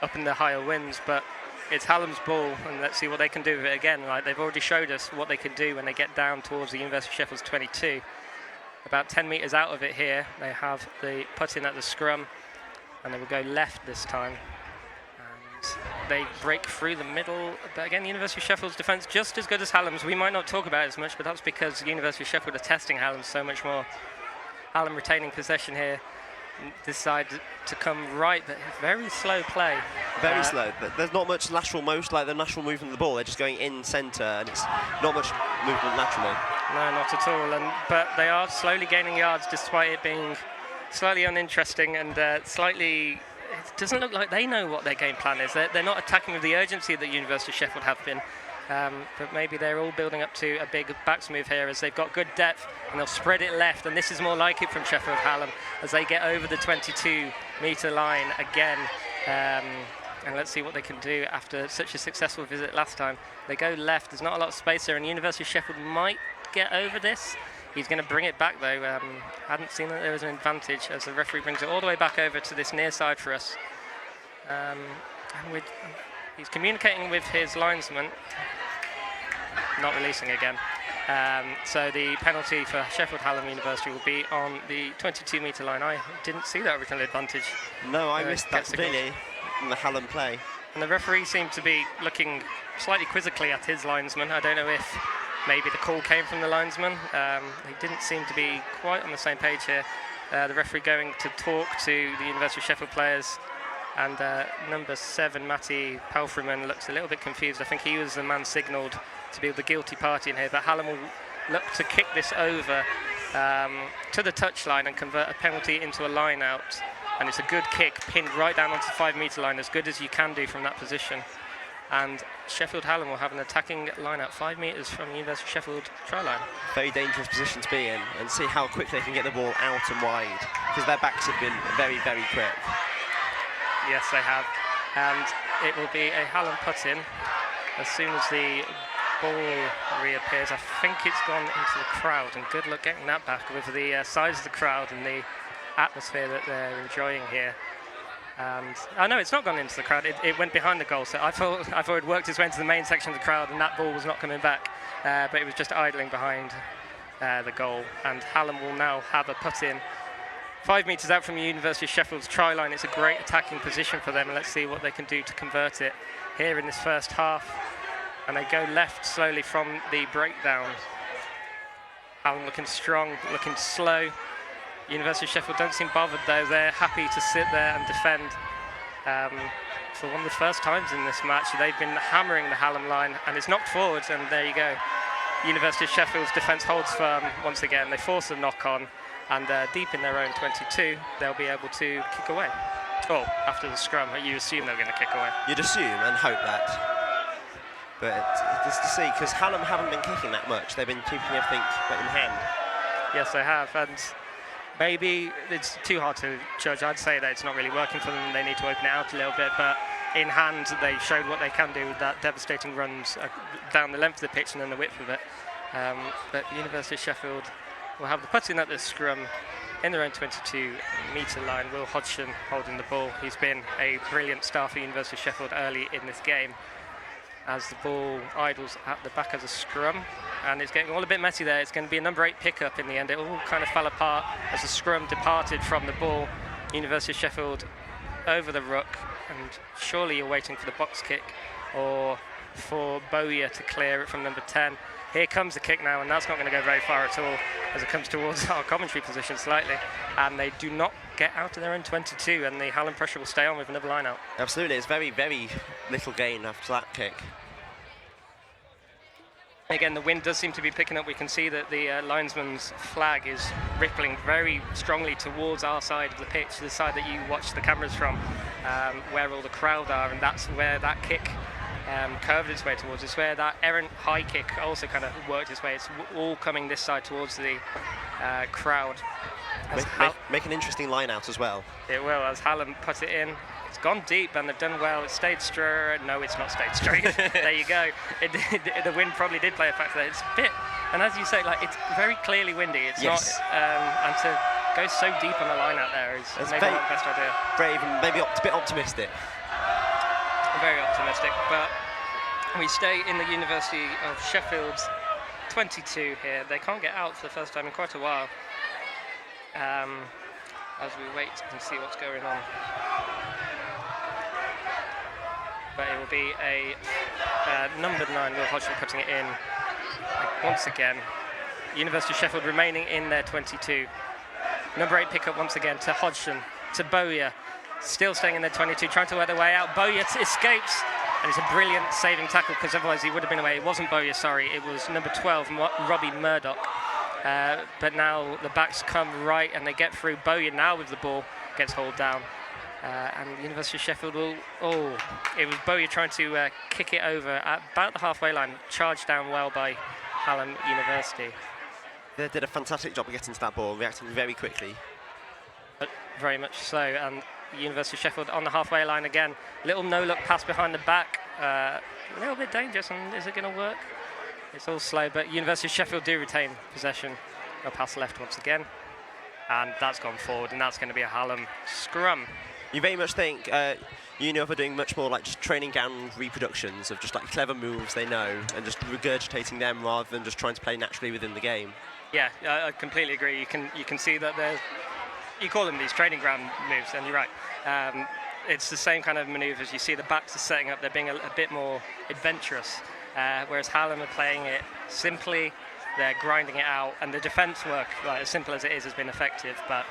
up in the higher winds. But it's Hallam's ball, and let's see what they can do with it again. Like, they've already showed us what they can do when they get down towards the University of Sheffield's 22. About 10 metres out of it here, they have the put in at the scrum, and they will go left this time. And they break through the middle. But again, the University of Sheffield's defence just as good as Hallam's. We might not talk about it as much, but that's because the University of Sheffield are testing Hallam so much more. Hallam retaining possession here. Decide to come right, but very slow play. Very slow, but there's not much lateral motion, like the lateral movement of the ball. They're just going in centre, and it's not much movement laterally. No, not at all. But they are slowly gaining yards, despite it being slightly uninteresting and slightly. It doesn't look like they know what their game plan is. They're not attacking with the urgency that University of Sheffield have been. But maybe they're all building up to a big backs move here, as they've got good depth and they'll spread it left, and this is more like it from Sheffield Hallam as they get over the 22-metre line again. And let's see what they can do after such a successful visit last time. They go left, there's not a lot of space there, and University of Sheffield might get over this. He's going to bring it back though. Hadn't seen that there was an advantage as the referee brings it all the way back over to this near side for us. And he's communicating with his linesman. Not releasing again. So the penalty for Sheffield Hallam University will be on the 22-metre line. I didn't see that original advantage. No, I missed that completely from the Hallam play. And the referee seemed to be looking slightly quizzically at his linesman. I don't know if maybe the call came from the linesman. He didn't seem to be quite on the same page here. The referee going to talk to the University of Sheffield players. And number 7, Matty Palfreyman, looks a little bit confused. I think he was the man signalled to be the guilty party in here. But Hallam will look to kick this over to the touchline and convert a penalty into a line out. And it's a good kick, pinned right down onto the 5-metre line, as good as you can do from that position. And Sheffield Hallam will have an attacking line out 5 metres from the University of Sheffield try line. Very dangerous position to be in, and see how quickly they can get the ball out and wide, because their backs have been very, very quick. Yes, they have. And it will be a Hallam put-in as soon as the ball reappears. I think it's gone into the crowd, and good luck getting that back with the size of the crowd and the atmosphere that they're enjoying here. And oh no, it's not gone into the crowd. It went behind the goal. So I thought it worked its way into the main section of the crowd, and that ball was not coming back. But it was just idling behind the goal. And Hallam will now have a put-in 5 metres out from the University of Sheffield's try line. It's a great attacking position for them, and let's see what they can do to convert it here in this first half. And they go left slowly from the breakdown. Hallam looking strong, looking slow. University of Sheffield don't seem bothered though. They're happy to sit there and defend. for one of the first times in this match, they've been hammering the Hallam line, and it's knocked forwards, and there you go. University of Sheffield's defence holds firm once again. They force a knock-on, and deep in their own 22, they'll be able to kick away. Oh, after the scrum, you assume they're going to kick away. You'd assume and hope that. But it's to see, because Hallam haven't been kicking that much. They've been keeping everything in hand. Yes, they have, and maybe it's too hard to judge. I'd say that it's not really working for them. They need to open it out a little bit, but in hand, they showed what they can do with that devastating runs down the length of the pitch and then the width of it. But University of Sheffield will have the putting at the scrum in their own 22-metre line. Will Hodgson holding the ball. He's been a brilliant star for University of Sheffield early in this game, as the ball idles at the back of the scrum, and it's getting all a bit messy there. It's going to be a number 8 pickup in the end. It all kind of fell apart as the scrum departed from the ball. University of Sheffield over the ruck, and surely you're waiting for the box kick or for Bowyer to clear it from number 10. Here comes the kick now, and that's not going to go very far at all as it comes towards our commentary position slightly, and they do not get out of their own 22, and the Hallam pressure will stay on with another line out. Absolutely, it's very, very little gain after that kick. Again, the wind does seem to be picking up. We can see that the linesman's flag is rippling very strongly towards our side of the pitch, the side that you watch the cameras from, where all the crowd are, and that's where that kick curved its way towards. It's where that errant high kick also kind of worked its way. It's all coming this side towards the crowd. Make an interesting line out as well. It will, as Hallam put it in. It's gone deep, and they've done well. It stayed straight. No, it's not stayed straight. There you go. The wind probably did play a factor there. It's a bit, and as you say, like, it's very clearly windy. It's yes. not, and to go so deep on the line out there is maybe not the best idea. Brave and maybe a bit optimistic. Very optimistic, but we stay in the University of Sheffield's 22 here. They can't get out for the first time in quite a while. As we wait and see what's going on. But it will be a number 9, Will Hodgson putting it in once again. University of Sheffield remaining in their 22. Number 8 pickup once again to Hodgson, to Bowyer. Still staying in their 22, trying to work their way out. Bowyer escapes, and it's a brilliant saving tackle, because otherwise he would have been away. It wasn't Bowyer, sorry, it was number 12, Robbie Murdoch. But now the backs come right, and they get through. Bowyer now with the ball gets hauled down. And the University of Sheffield will... Oh, it was Bowyer trying to kick it over at about the halfway line. Charged down well by Hallam University. They did a fantastic job of getting to that ball, reacting very quickly. But very much so, and the University of Sheffield on the halfway line again. Little no-look pass behind the back. A little bit dangerous, and is it going to work? It's all slow, but University of Sheffield do retain possession. A pass left once again, and that's gone forward, and that's going to be a Hallam scrum. You very much think Uni are doing much more like just training ground reproductions of just like clever moves they know and just regurgitating them rather than just trying to play naturally within the game. Yeah, I completely agree. You can see that there's, you call them these training ground moves, and you're right. It's the same kind of manoeuvres. You see the backs are setting up, they're being a bit more adventurous, whereas Hallam are playing it simply, they're grinding it out, and the defence work, like, as simple as it is, has been effective, but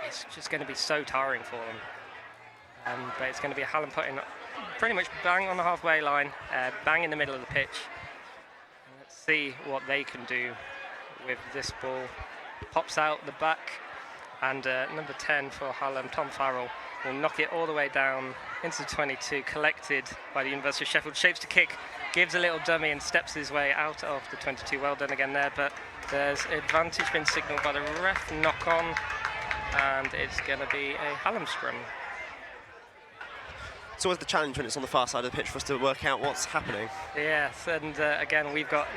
it's just going to be so tiring for them. But it's going to be a Hallam putting pretty much bang on the halfway line, bang in the middle of the pitch. And let's see what they can do with this ball. Pops out the back, and number 10 for Hallam, Tom Farrell, will knock it all the way down into the 22, collected by the University of Sheffield. Shapes to kick, gives a little dummy and steps his way out of the 22. Well done again there, but there's advantage been signalled by the ref, knock on, and it's going to be a Hallam scrum. It's always the challenge when it's on the far side of the pitch for us to work out what's happening. Yes, and again,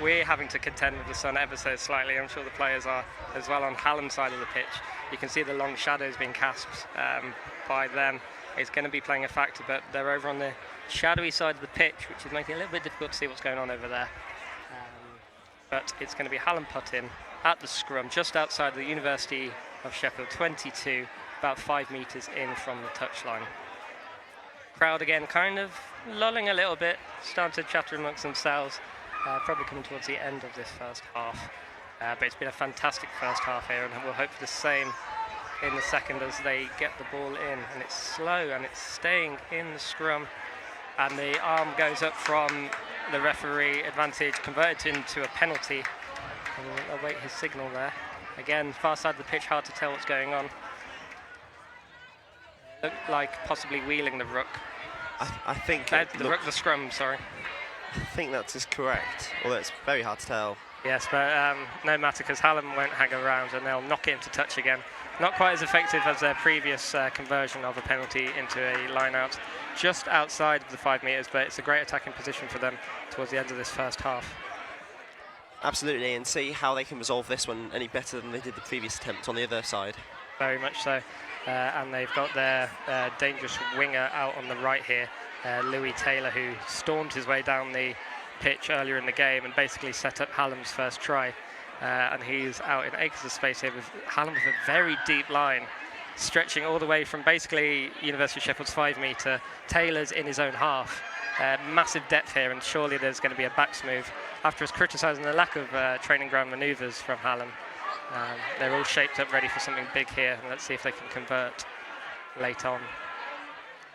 we're having to contend with the sun ever so slightly. I'm sure the players are as well on Hallam's side of the pitch. You can see the long shadows being cast by them. It's going to be playing a factor, but they're over on the shadowy side of the pitch, which is making it a little bit difficult to see what's going on over there. But it's going to be Hallam put-in at the scrum, just outside the University of Sheffield 22, about 5 metres in from the touchline. Crowd again kind of lulling a little bit, starting to chatter amongst themselves, probably coming towards the end of this first half. But it's been a fantastic first half here, and we'll hope for the same in the second as they get the ball in. And it's slow, and it's staying in the scrum. And the arm goes up from the referee, advantage converted into a penalty. And we'll await his signal there. Again, far side of the pitch, hard to tell what's going on. Looked like possibly wheeling the ruck. I think the scrum, sorry. I think that is correct, although it's very hard to tell. Yes, but no matter, because Hallam won't hang around and they'll knock it into touch again. Not quite as effective as their previous conversion of a penalty into a line-out, just outside of the 5 metres, but it's a great attacking position for them towards the end of this first half. Absolutely, and see how they can resolve this one any better than they did the previous attempt on the other side. Very much so. And they've got their dangerous winger out on the right here, Louis Taylor, who stormed his way down the pitch earlier in the game and basically set up Hallam's first try. And he's out in acres of space here with Hallam with a very deep line, stretching all the way from basically University of Sheffield's 5 metre. Taylor's in his own half. Massive depth here, and surely there's going to be a backs move. After us criticising the lack of training ground manoeuvres from Hallam, they're all shaped up ready for something big here, and let's see if they can convert late on.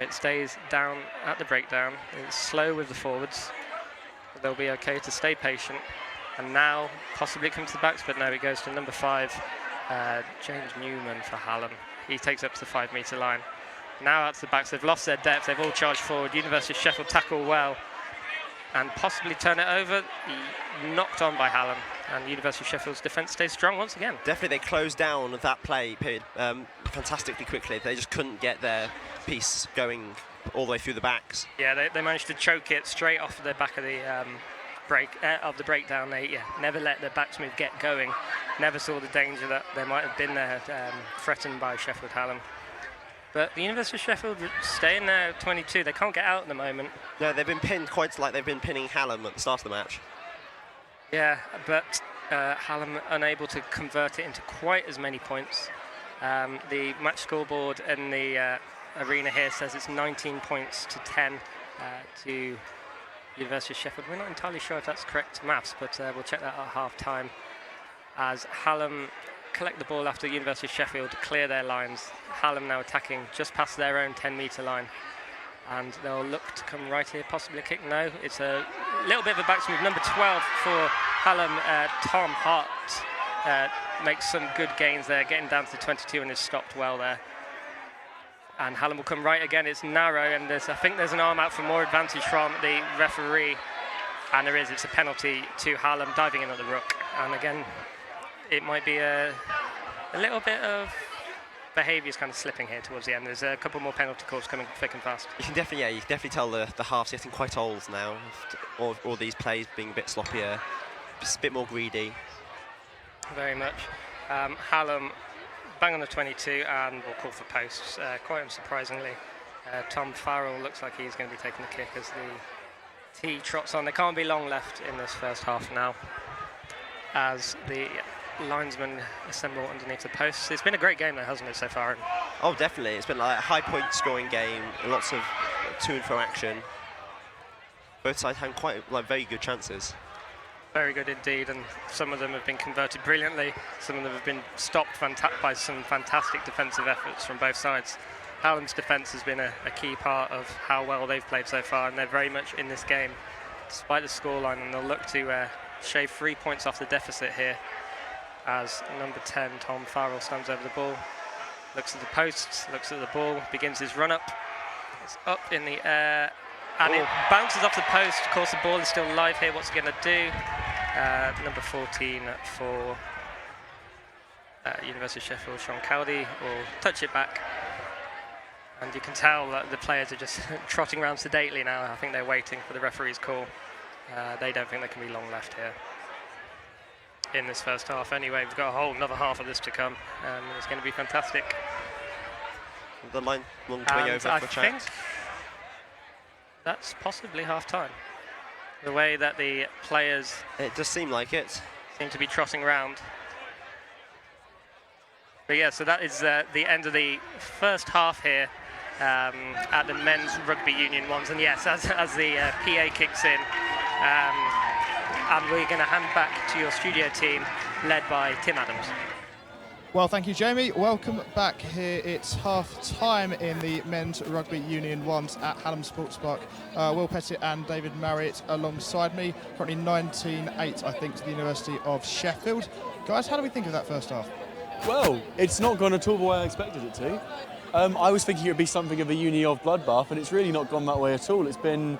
It stays down at the breakdown. It's slow with the forwards, but they'll be okay to stay patient. And now possibly it comes to the backs, but no, it goes to number 5, James Newman for Hallam. He takes up to the 5 metre line. Now out to the backs, they've lost their depth, they've all charged forward. University of Sheffield tackle well and possibly turn it over. Knocked on by Hallam, and University of Sheffield's defence stays strong once again. Definitely, they closed down that play period fantastically quickly. They just couldn't get their piece going all the way through the backs. Yeah, they managed to choke it straight off the back of the breakdown. They never let the backs move get going. Never saw the danger that there might have been there, threatened by Sheffield Hallam. But the University of Sheffield staying there at 22. They can't get out at the moment. No, they've been pinned quite like they've been pinning Hallam at the start of the match. Yeah, but Hallam unable to convert it into quite as many points. The match scoreboard in the arena here says it's 19 points to 10 to University of Sheffield. We're not entirely sure if that's correct maths, but we'll check that at half-time. As Hallam collect the ball after University of Sheffield clear their lines. Hallam now attacking just past their own 10-metre line. And they'll look to come right here, possibly a kick. No, it's a little bit of a back move. Number 12 for Hallam, Tom Hart, makes some good gains there, getting down to the 22 and is stopped well there. And Hallam will come right again. It's narrow, and I think there's an arm out for more advantage from the referee. And there is, it's a penalty to Hallam, diving in at the ruck. And again, it might be a little bit of behaviour's kind of slipping here towards the end. There's a couple more penalty calls coming thick and fast. You can definitely tell the half's getting quite old now. All these plays being a bit sloppier, just a bit more greedy. Very much. Hallam bang on the 22 and will call for posts. Quite unsurprisingly, Tom Farrell looks like he's going to be taking the kick as the tee trots on. There can't be long left in this first half now, as the linesmen assemble underneath the posts. It's been a great game though, hasn't it, so far? Oh, definitely. It's been like a high point scoring game, lots of to and fro action. Both sides had quite very good chances. Very good indeed, and some of them have been converted brilliantly. Some of them have been stopped by some fantastic defensive efforts from both sides. Hallam's defence has been a key part of how well they've played so far, and they're very much in this game despite the scoreline, and they'll look to shave 3 points off the deficit here as number 10, Tom Farrell, stands over the ball, looks at the posts, looks at the ball, begins his run up. It's up in the air, and it bounces off the post. Of course, the ball is still live here. What's he going to do? Number 14 for University of Sheffield, Sean Cowdy, will touch it back. And you can tell that the players are just trotting around sedately now. I think they're waiting for the referee's call. They don't think there can be long left here in this first half. Anyway, we've got a whole another half of this to come, and it's going to be fantastic. The line will swing over for I chat. think that's possibly half-time. The way that the players... It does seem like it. Seem to be trotting around. But yeah, so that is the end of the first half here at the men's rugby union ones. And yes, as the PA kicks in, and we're going to hand back to your studio team led by Tim Adams. Well, thank you, Jamie. Welcome back here. It's half-time in the Men's Rugby Union 1s at Hallam Sports Park. Will Pettit and David Marriott alongside me. Currently 19-8, I think, to the University of Sheffield. Guys, how do we think of that first half? Well, it's not gone at all the way I expected it to. I was thinking it would be something of a Uni of bloodbath, and it's really not gone that way at all. It's been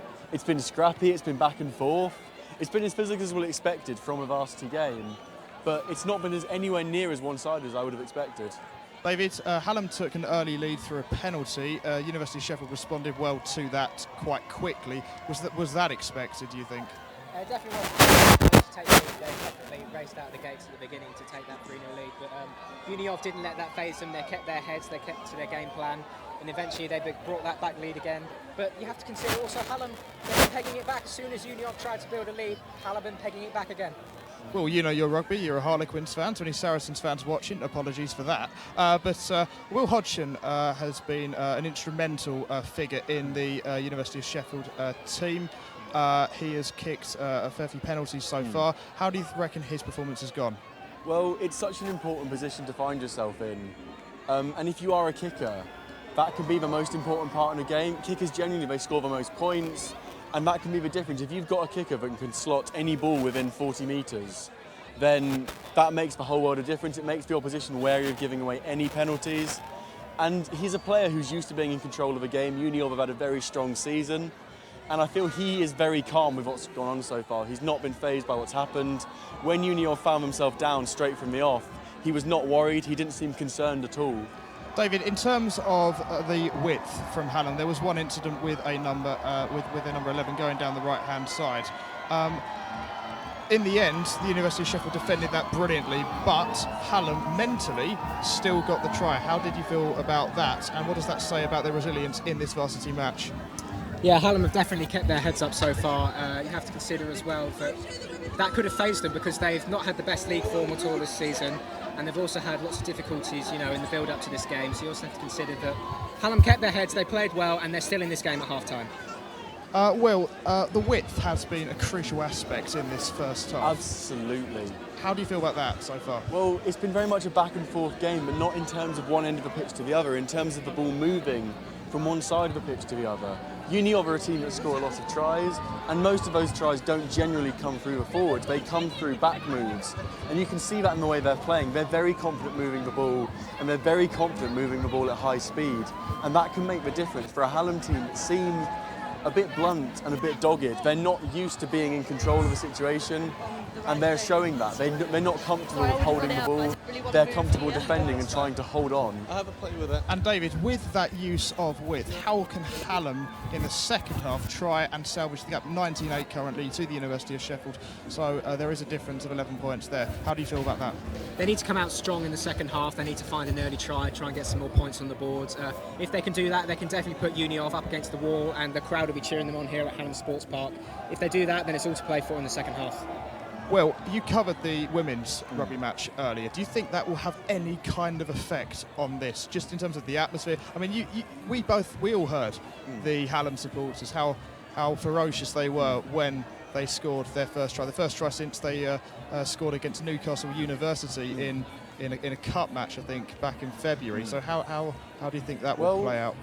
scrappy, it's been back and forth. It's been as physical as we expected from a varsity game. But it's not been anywhere near as one-sided as I would have expected. David, Hallam took an early lead through a penalty. University of Sheffield responded well to that quite quickly. Was that expected, do you think? Definitely was. To take the lead, they definitely raced out the gates at the beginning to take that 3-0 lead. But Uni of didn't let that phase them. They kept their heads, they kept to their game plan. And eventually they brought that back lead again. But you have to consider also Hallam, they've been pegging it back. As soon as Uni of tried to build a lead, Hallam been pegging it back again. Well, you know your rugby, you're a Harlequins fan, to any Saracens fans watching, apologies for that. But Will Hodgson has been an instrumental figure in the University of Sheffield team. He has kicked a fair few penalties so far. How do you reckon his performance has gone? Well, it's such an important position to find yourself in. And if you are a kicker, that can be the most important part in a game. Kickers genuinely, they score the most points. And that can be the difference. If you've got a kicker that can slot any ball within 40 metres, then that makes the whole world a difference. It makes the opposition wary of giving away any penalties. And he's a player who's used to being in control of a game. Uni of have had a very strong season. And I feel he is very calm with what's gone on so far. He's not been fazed by what's happened. When Uni of found himself down straight from the off, he was not worried. He didn't seem concerned at all. David, in terms of the width from Hallam, there was one incident with a number with a number 11 going down the right-hand side. In the end, the University of Sheffield defended that brilliantly, but Hallam mentally still got the try. How did you feel about that, and what does that say about their resilience in this varsity match? Yeah, Hallam have definitely kept their heads up so far. You have to consider as well that could have phased them because they've not had the best league form at all this season. And they've also had lots of difficulties, in the build-up to this game. So you also have to consider that Hallam kept their heads, they played well, and they're still in this game at half-time. The width has been a crucial aspect in this first half. Absolutely. How do you feel about that so far? Well, it's been very much a back-and-forth game, but not in terms of one end of the pitch to the other, in terms of the ball moving from one side of the pitch to the other. Uni of are a team that score a lot of tries, and most of those tries don't generally come through the forwards, they come through back moves. And you can see that in the way they're playing. They're very confident moving the ball, and they're very confident moving the ball at high speed. And that can make the difference. For a Hallam team that seem a bit blunt and a bit dogged, they're not used to being in control of a situation, and they're showing that. They're not comfortable with holding the ball, they're comfortable defending and trying to hold on. I have a play with it. And David, with that use of width, how can Hallam in the second half try and salvage the gap? 19-8 currently to the University of Sheffield, so there is a difference of 11 points there. How do you feel about that? They need to come out strong in the second half. They need to find an early try and get some more points on the board. If they can do that, they can definitely put Uni of up against the wall, and the crowd will be cheering them on here at Hallam Sports Park. If they do that, then it's all to play for in the second half. Well, you covered the women's rugby match earlier. Do you think that will have any kind of effect on this, just in terms of the atmosphere? I mean, we all heard the Hallam supporters, how ferocious they were when they scored their first try. The first try since they scored against Newcastle University in a cup match, I think, back in February. So how do you think that will play out?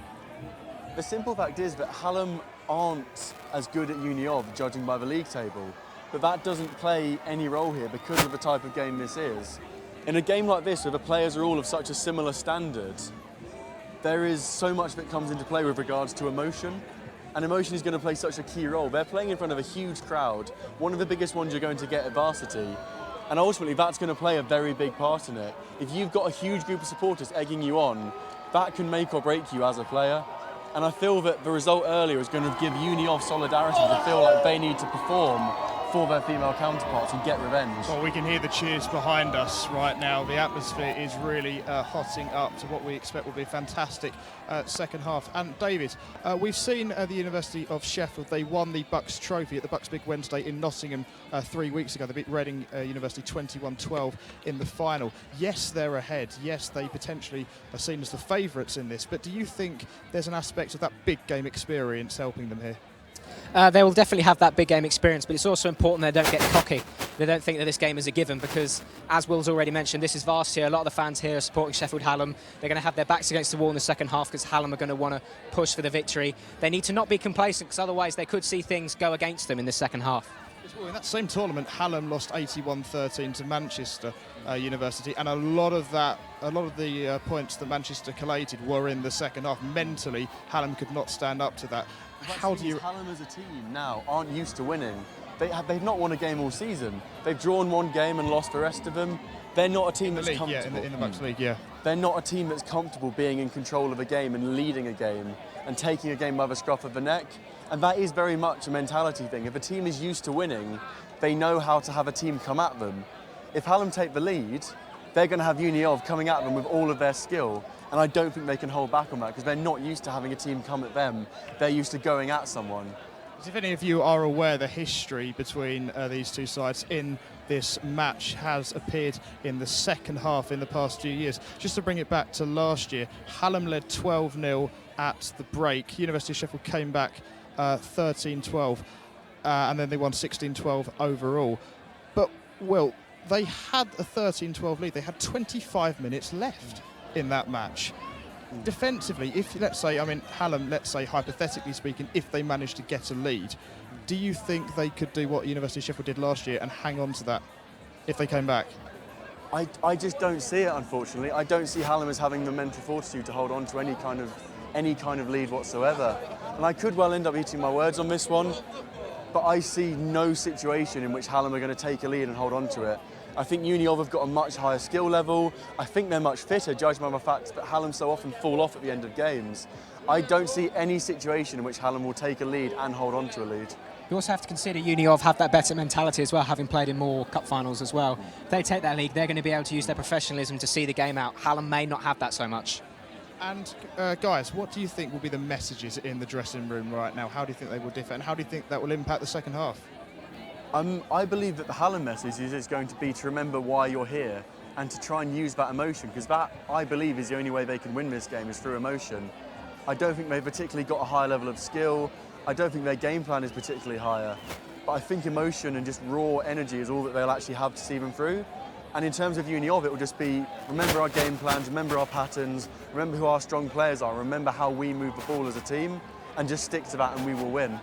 The simple fact is that Hallam aren't as good at Uni of, judging by the league table. But that doesn't play any role here because of the type of game this is. In a game like this, where the players are all of such a similar standard, there is so much that comes into play with regards to emotion. And emotion is going to play such a key role. They're playing in front of a huge crowd, one of the biggest ones you're going to get at Varsity. And ultimately, that's going to play a very big part in it. If you've got a huge group of supporters egging you on, that can make or break you as a player. And I feel that the result earlier is going to give Uni of solidarity to feel like they need to perform for their female counterparts and get revenge. Well, we can hear the cheers behind us right now. The atmosphere is really hotting up to what we expect will be a fantastic second half. And David, we've seen the University of Sheffield, they won the Bucks Trophy at the Bucks Big Wednesday in Nottingham 3 weeks ago. They beat Reading University 21-12 in the final. Yes, they're ahead. Yes, they potentially are seen as the favourites in this. But do you think there's an aspect of that big game experience helping them here? They will definitely have that big game experience, but it's also important they don't get cocky. They don't think that this game is a given because, as Will's already mentioned, this is Varsity. A lot of the fans here are supporting Sheffield Hallam. They're going to have their backs against the wall in the second half because Hallam are going to want to push for the victory. They need to not be complacent because otherwise they could see things go against them in the second half. Well, in that same tournament, Hallam lost 81-13 to Manchester University, and a lot of the points that Manchester collated were in the second half. Mentally, Hallam could not stand up to that. How do you? Hallam as a team now aren't used to winning. They've not won a game all season. They've drawn one game and lost the rest of them. They're not a team that's comfortable. In the Bucks League, yeah. They're not a team that's comfortable being in control of a game and leading a game and taking a game by the scruff of the neck. And that is very much a mentality thing. If a team is used to winning, they know how to have a team come at them. If Hallam take the lead, they're going to have Uni of coming at them with all of their skill. And I don't think they can hold back on that because they're not used to having a team come at them. They're used to going at someone. If any of you are aware, the history between these two sides in this match has appeared in the second half in the past few years. Just to bring it back to last year, Hallam led 12-0 at the break. University of Sheffield came back 13-12, and then they won 16-12 overall. But, well, they had a 13-12 lead. They had 25 minutes left in that match. Defensively, if let's say, Hallam, let's say hypothetically speaking, if they managed to get a lead, do you think they could do what University of Sheffield did last year and hang on to that if they came back? I just don't see it, unfortunately. I don't see Hallam as having the mental fortitude to hold on to any kind of lead whatsoever. And I could well end up eating my words on this one, but I see no situation in which Hallam are going to take a lead and hold on to it. I think Uni of have got a much higher skill level. I think they're much fitter, judged by the fact that Hallam so often fall off at the end of games. I don't see any situation in which Hallam will take a lead and hold on to a lead. You also have to consider Uni of have that better mentality as well, having played in more cup finals as well. If they take that league, they're going to be able to use their professionalism to see the game out. Hallam may not have that so much. And guys, what do you think will be the messages in the dressing room right now? How do you think they will differ, and how do you think that will impact the second half? I believe that the Hallam message is going to be to remember why you're here and to try and use that emotion, because that, I believe, is the only way they can win this game is through emotion. I don't think they've particularly got a high level of skill. I don't think their game plan is particularly higher. But I think emotion and just raw energy is all that they'll actually have to see them through. And in terms of Uni of, it will just be remember our game plans, remember our patterns, remember who our strong players are, remember how we move the ball as a team, and just stick to that and we will win.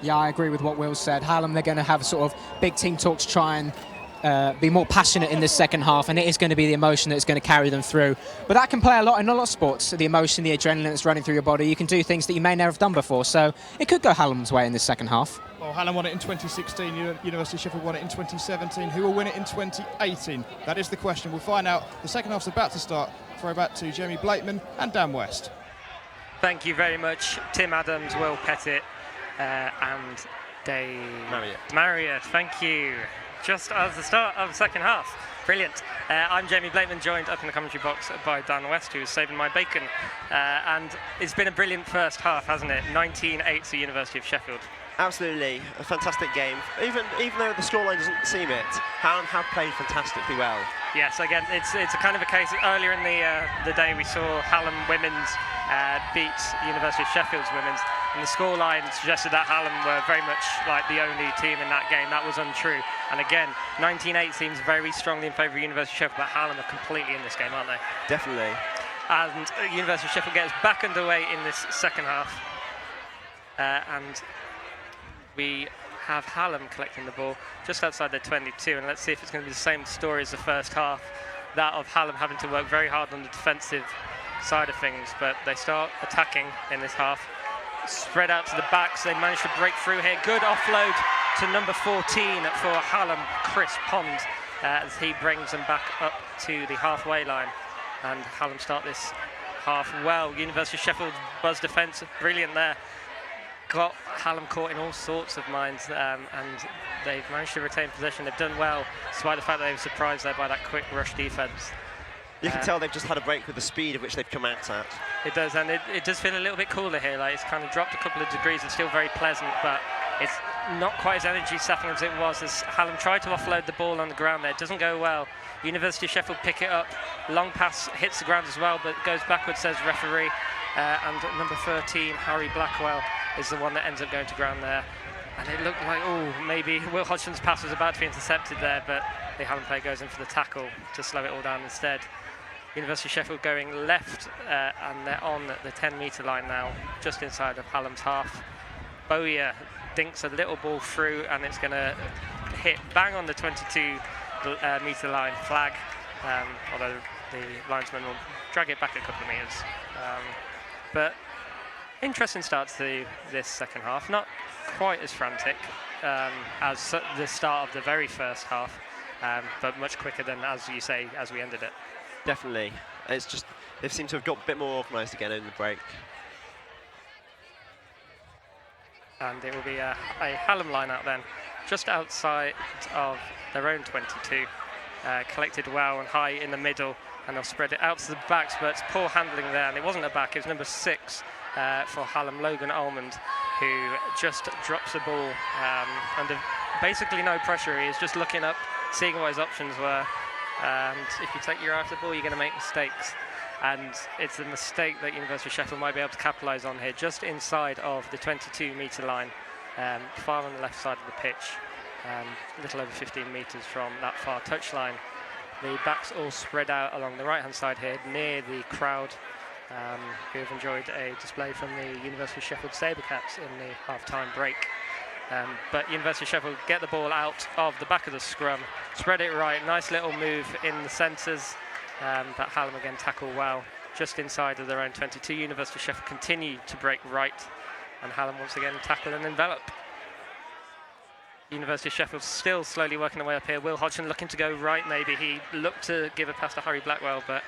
Yeah, I agree with what Will said. Hallam, they're going to have sort of big team talks, try and be more passionate in this second half, and it is going to be the emotion that's going to carry them through. But that can play a lot in a lot of sports, the emotion, the adrenaline that's running through your body. You can do things that you may never have done before, so it could go Hallam's way in this second half. Well, Hallam won it in 2016, University of Sheffield won it in 2017. Who will win it in 2018? That is the question. We'll find out. The second half's about to start. Throw back to Jamie Blakeman and Dan West. Thank you very much, Tim Adams, Will Pettit, and Dave Marriott. Thank you. Just as the start of the second half. Brilliant. I'm Jamie Blakeman, joined up in the commentary box by Dan West, who is saving my bacon. And it's been a brilliant first half, hasn't it? 19-8 to University of Sheffield. Absolutely, a fantastic game. Even though the scoreline doesn't seem it, Hallam have played fantastically well. Yes, again, it's a kind of a case. Earlier in the day, we saw Hallam women's beat University of Sheffield's women's, and the scoreline suggested that Hallam were very much like the only team in that game. That was untrue. And again, 19-8 seems very strongly in favour of University of Sheffield, but Hallam are completely in this game, aren't they? Definitely. And University of Sheffield gets back underway in this second half, and we have Hallam collecting the ball just outside their 22, and let's see if it's going to be the same story as the first half, that of Hallam having to work very hard on the defensive side of things, but they start attacking in this half. Spread out to the backs, they manage to break through here. Good offload to number 14 for Hallam, Chris Pond, as he brings them back up to the halfway line. And Hallam start this half well. University of Sheffield buzz defence, brilliant there. Got Hallam caught in all sorts of minds, and they've managed to retain possession. They've done well, despite the fact that they were surprised there by that quick rush defence. You can tell they've just had a break with the speed at which they've come out at. It does, and it does feel a little bit cooler here. Like, it's kind of dropped a couple of degrees. It's still very pleasant, but it's not quite as energy-sapping as it was, as Hallam tried to offload the ball on the ground there. It doesn't go well. University of Sheffield pick it up. Long pass hits the ground as well, but goes backwards, says referee. And number 13, Harry Blackwell, is the one that ends up going to ground there. And it looked like, maybe Will Hodgson's pass was about to be intercepted there, but the Hallam player goes in for the tackle to slow it all down instead. University of Sheffield going left, and they're on the 10-metre line now, just inside of Hallam's half. Bowyer dinks a little ball through, and it's going to hit bang on the 22-metre line flag, although the linesman will drag it back a couple of metres. But interesting start to this second half. Not quite as frantic as the start of the very first half, but much quicker than, as you say, as we ended it. Definitely. It's just, they seem to have got a bit more organised again in the break. And it will be a Hallam line out then, just outside of their own 22. Collected well and high in the middle, and they'll spread it out to the backs, but it's poor handling there, and it wasn't a back, it was number 6 for Hallam, Logan Almond, who just drops the ball under basically no pressure. He is just looking up, seeing what his options were, and if you take your eye off the ball, you're going to make mistakes. And it's a mistake that University of Sheffield might be able to capitalise on here, just inside of the 22-metre line, far on the left side of the pitch, a little over 15 metres from that far touchline. The backs all spread out along the right-hand side here, near the crowd, who have enjoyed a display from the University of Sheffield Sabercats in the half-time break. But University of Sheffield get the ball out of the back of the scrum, spread it right, nice little move in the centres, but Hallam again tackle well, just inside of their own 22. University of Sheffield continue to break right, and Hallam once again tackle and envelop. University of Sheffield still slowly working their way up here. Will Hodgson looking to go right maybe. He looked to give a pass to Harry Blackwell, but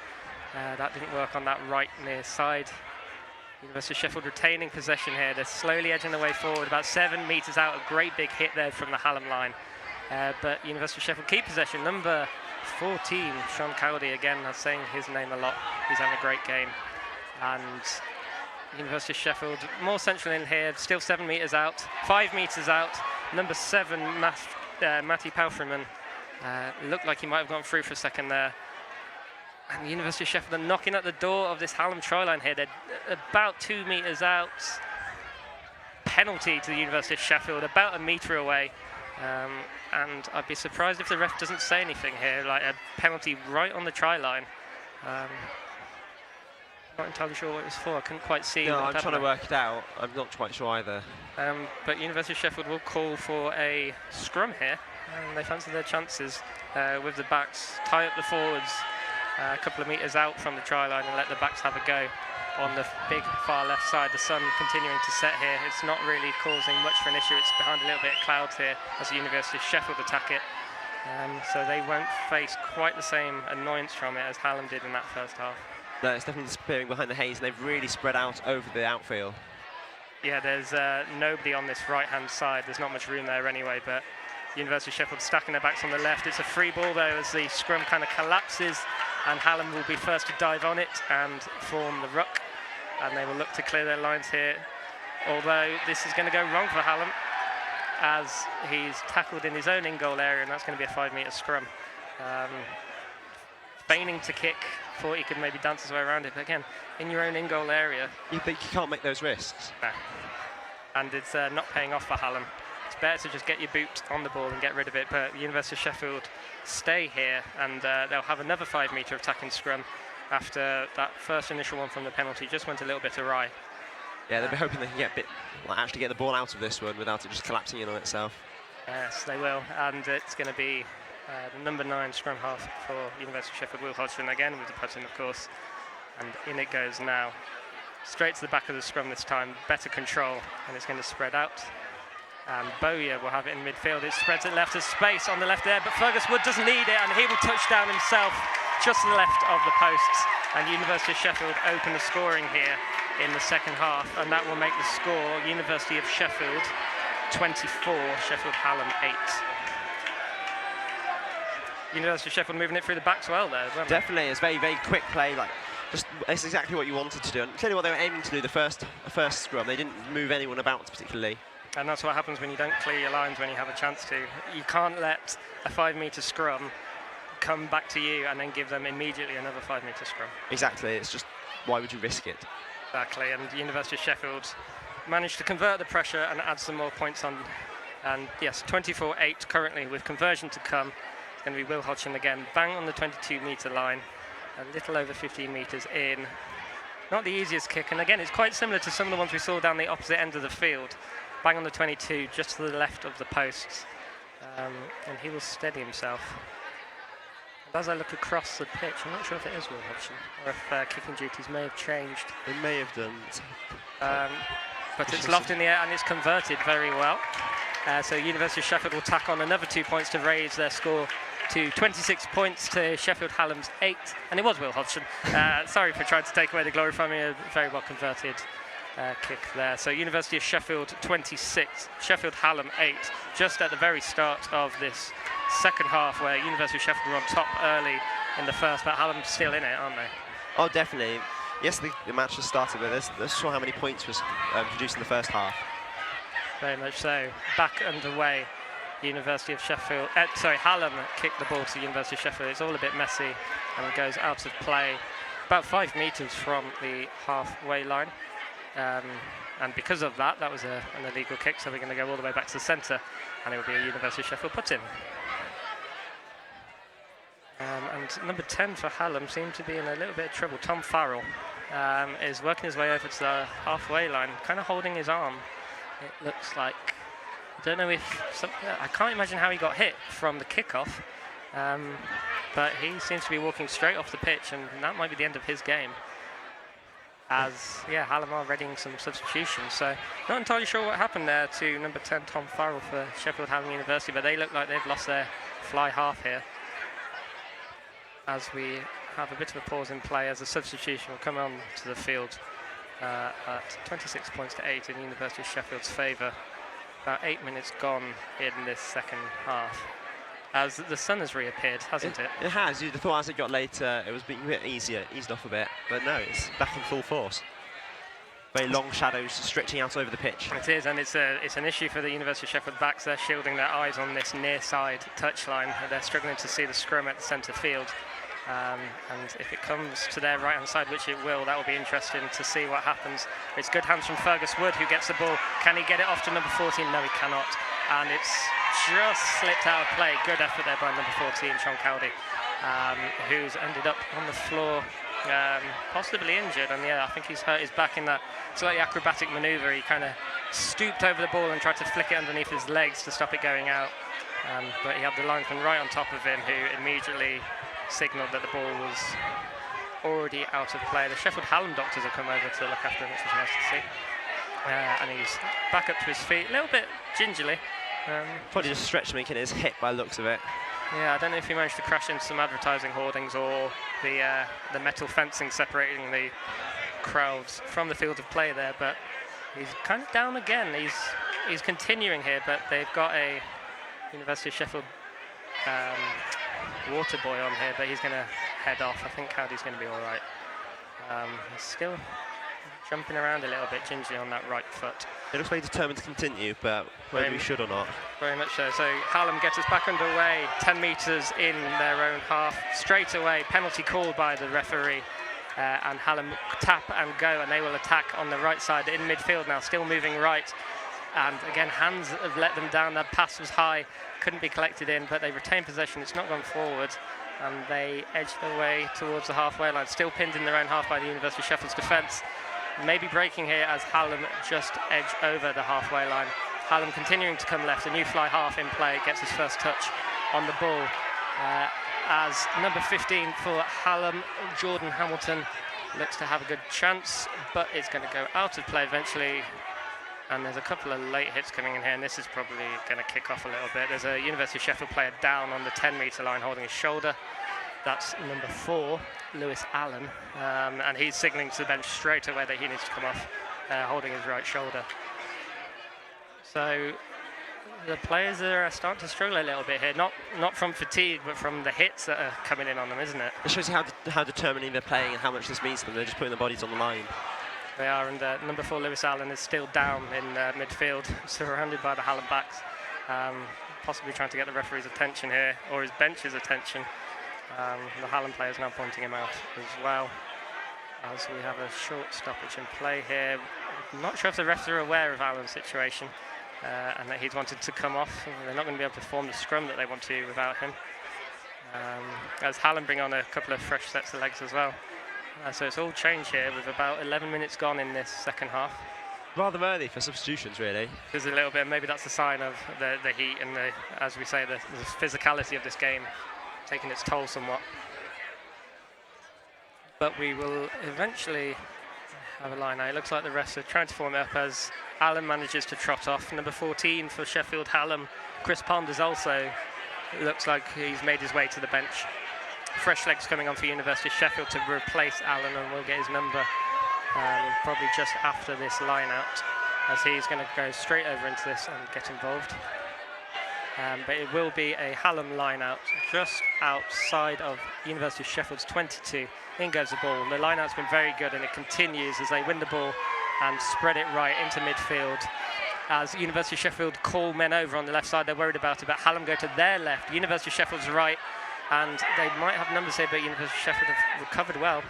that didn't work on that right near side. University of Sheffield retaining possession here. They're slowly edging their way forward, about 7 metres out. A great big hit there from the Hallam line. But University of Sheffield keep possession. Number 14, Sean Cowdy, again, I'm saying his name a lot. He's having a great game. And University of Sheffield more central in here, still 7 metres out, 5 metres out. Number 7, Matty Palfreman, looked like he might have gone through for a second there. And the University of Sheffield are knocking at the door of this Hallam try line here. They're about 2 metres out. Penalty to the University of Sheffield, about a metre away. And I'd be surprised if the ref doesn't say anything here, like a penalty right on the try line. Not entirely sure what it was for. I couldn't quite see. No, I'm trying to work it out. I'm not quite sure either. But University of Sheffield will call for a scrum here, and they fancy their chances with the backs. Tie up the forwards a couple of metres out from the try line and let the backs have a go on the big far left side. The sun continuing to set here. It's not really causing much for an issue. It's behind a little bit of clouds here as the University of Sheffield attack it. So they won't face quite the same annoyance from it as Hallam did in that first half. No, it's definitely disappearing behind the haze, and they've really spread out over the outfield. Yeah, there's nobody on this right-hand side. There's not much room there anyway, but University of Sheffield stacking their backs on the left. It's a free ball, though, as the scrum kind of collapses, and Hallam will be first to dive on it and form the ruck, and they will look to clear their lines here. Although this is going to go wrong for Hallam, as he's tackled in his own in-goal area, and that's going to be a 5-metre scrum. Feigning to kick, thought he could maybe dance his way around it, but again, in your own in-goal area. You think you can't make those risks? No. And it's not paying off for Hallam. It's better to just get your boot on the ball and get rid of it, but the University of Sheffield stay here, and they'll have another 5-metre attacking scrum after that first initial one from the penalty just went a little bit awry. Yeah, they'll be hoping they can get a bit, actually get the ball out of this one without it just collapsing in on itself. Yes, they will, and it's going to be the number 9 scrum half for University of Sheffield, Will Hodgson, again with the putting, of course, and in it goes now. Straight to the back of the scrum this time, better control, and it's going to spread out. And Bowyer will have it in midfield. It spreads it left, there's space on the left there, but Fergus Wood doesn't need it, and he will touch down himself just to the left of the posts. And University of Sheffield open the scoring here in the second half, and that will make the score University of Sheffield 24, Sheffield Hallam 8. University of Sheffield moving it through the backs well there, weren't they? Definitely, it's very, very quick play. It's exactly what you wanted to do, and clearly what they were aiming to do the first scrum. They didn't move anyone about particularly. And that's what happens when you don't clear your lines when you have a chance to. You can't let a 5-metre scrum come back to you and then give them immediately another 5-metre scrum. Exactly, it's just, why would you risk it? Exactly, and the University of Sheffield managed to convert the pressure and add some more points on. And yes, 24-8 currently with conversion to come. It's going to be Will Hodgson again, bang on the 22-metre line, a little over 15 metres in. Not the easiest kick, and again, it's quite similar to some of the ones we saw down the opposite end of the field. Bang on the 22, just to the left of the posts. And he will steady himself. And as I look across the pitch, I'm not sure if it is Will Hodgson, or if kicking duties may have changed. They may have done. But it's lofted in the air and it's converted very well. So University of Sheffield will tack on another 2 points to raise their score to 26 points to Sheffield Hallam's 8. And it was Will Hodgson. Sorry for trying to take away the glory from me. A very well converted kick there. So University of Sheffield 26, Sheffield Hallam 8. Just at the very start of this second half, where University of Sheffield were on top early in the first, but Hallam's still in it, aren't they? Oh, definitely. Yes, the match has started, but let's show how many points was produced in the first half. Very much so. Back underway. University of Sheffield, Hallam kicked the ball to University of Sheffield. It's all a bit messy and goes out of play about 5 metres from the halfway line. And because of that, that was an illegal kick, so we're going to go all the way back to the centre, and it will be a University of Sheffield put-in. And number 10 for Hallam seemed to be in a little bit of trouble. Tom Farrell is working his way over to the halfway line, kind of holding his arm. It looks like, I don't know if, I can't imagine how he got hit from the kickoff, but he seems to be walking straight off the pitch, and that might be the end of his game. As, Hallam are readying some substitutions, so not entirely sure what happened there to number 10, Tom Farrell, for Sheffield Hallam University, but they look like they've lost their fly half here. As we have a bit of a pause in play, as the substitution will come on to the field at 26 points to 8 in University of Sheffield's favour. About 8 minutes gone in this second half. As the sun has reappeared, hasn't it? It has. You'd have thought as it got later, it was being a bit easier, eased off a bit, but no, it's back in full force. Very long shadows stretching out over the pitch. It is, and it's an issue for the University of Sheffield backs. They're shielding their eyes on this near side touchline. They're struggling to see the scrum at the centre field. And if it comes to their right-hand side, which it will, that will be interesting to see what happens. It's good hands from Fergus Wood, who gets the ball. Can he get it off to number 14? No, he cannot. And it's just slipped out of play. Good effort there by number 14, Sean Cowdy, who's ended up on the floor, possibly injured. And I think he's hurt his back in that slightly acrobatic manoeuvre. He kind of stooped over the ball and tried to flick it underneath his legs to stop it going out. But he had the linesman right on top of him, who immediately signalled that the ball was already out of play. The Sheffield Hallam doctors have come over to look after him, which was nice to see. And he's back up to his feet, a little bit gingerly. Probably just stretch making his hip by the looks of it. Yeah, I don't know if he managed to crash into some advertising hoardings or the metal fencing separating the crowds from the field of play there, but he's kind of down again. He's continuing here, but they've got a University of Sheffield water boy on here, but he's going to head off. I think Cowdy's going to be all right. He's still jumping around a little bit gingerly on that right foot. It looks very determined to continue, but whether we should or not. Very much so. So Hallam gets us back underway, 10 metres in their own half. Straight away, penalty called by the referee. And Hallam tap and go, and they will attack on the right side in midfield now, still moving right. And again, hands have let them down. That pass was high, couldn't be collected in, but they retain possession. It's not gone forward, and they edge their way towards the halfway line. Still pinned in their own half by the University of Sheffield's defence. Maybe breaking here as Hallam just edge over the halfway line. Hallam continuing to come left. A new fly half in play, gets his first touch on the ball. As number 15 for Hallam, Jordan Hamilton, looks to have a good chance, but it's going to go out of play eventually. And there's a couple of late hits coming in here, and this is probably going to kick off a little bit. There's a University of Sheffield player down on the 10-metre line holding his shoulder. That's number 4, Lewis Allen, and he's signalling to the bench straight away that he needs to come off, holding his right shoulder. So the players are starting to struggle a little bit here, not from fatigue, but from the hits that are coming in on them, isn't it? It shows you how determined they're playing and how much this means to them. They're just putting their bodies on the line. They are, and number 4, Lewis Allen, is still down in midfield, surrounded by the Hallam backs, possibly trying to get the referee's attention here, or his bench's attention. The Hallam player is now pointing him out as well, as we have a short stoppage in play here. I'm not sure if the refs are aware of Alan's situation and that he's wanted to come off. They're not going to be able to form the scrum that they want to without him. As Hallam bring on a couple of fresh sets of legs as well. So it's all changed here with about 11 minutes gone in this second half. Rather early for substitutions, really. There's a little bit, maybe that's a sign of the heat and the, as we say, the physicality of this game taking its toll somewhat. But we will eventually have a line out. It looks like the rest are trying to form it up as Hallam manages to trot off. Number 14 for Sheffield Hallam, Chris Ponders also looks like he's made his way to the bench. Fresh legs coming on for University of Sheffield to replace Alan, and we'll get his number probably just after this line out, as he's going to go straight over into this and get involved. But it will be a Hallam line out just outside of University of Sheffield's 22. In goes the ball. The line out's been very good, and it continues as they win the ball and spread it right into midfield. As University of Sheffield call men over on the left side, they're worried about it, but Hallam go to their left, University of Sheffield's right, and they might have numbers here, but University of Sheffield have recovered well.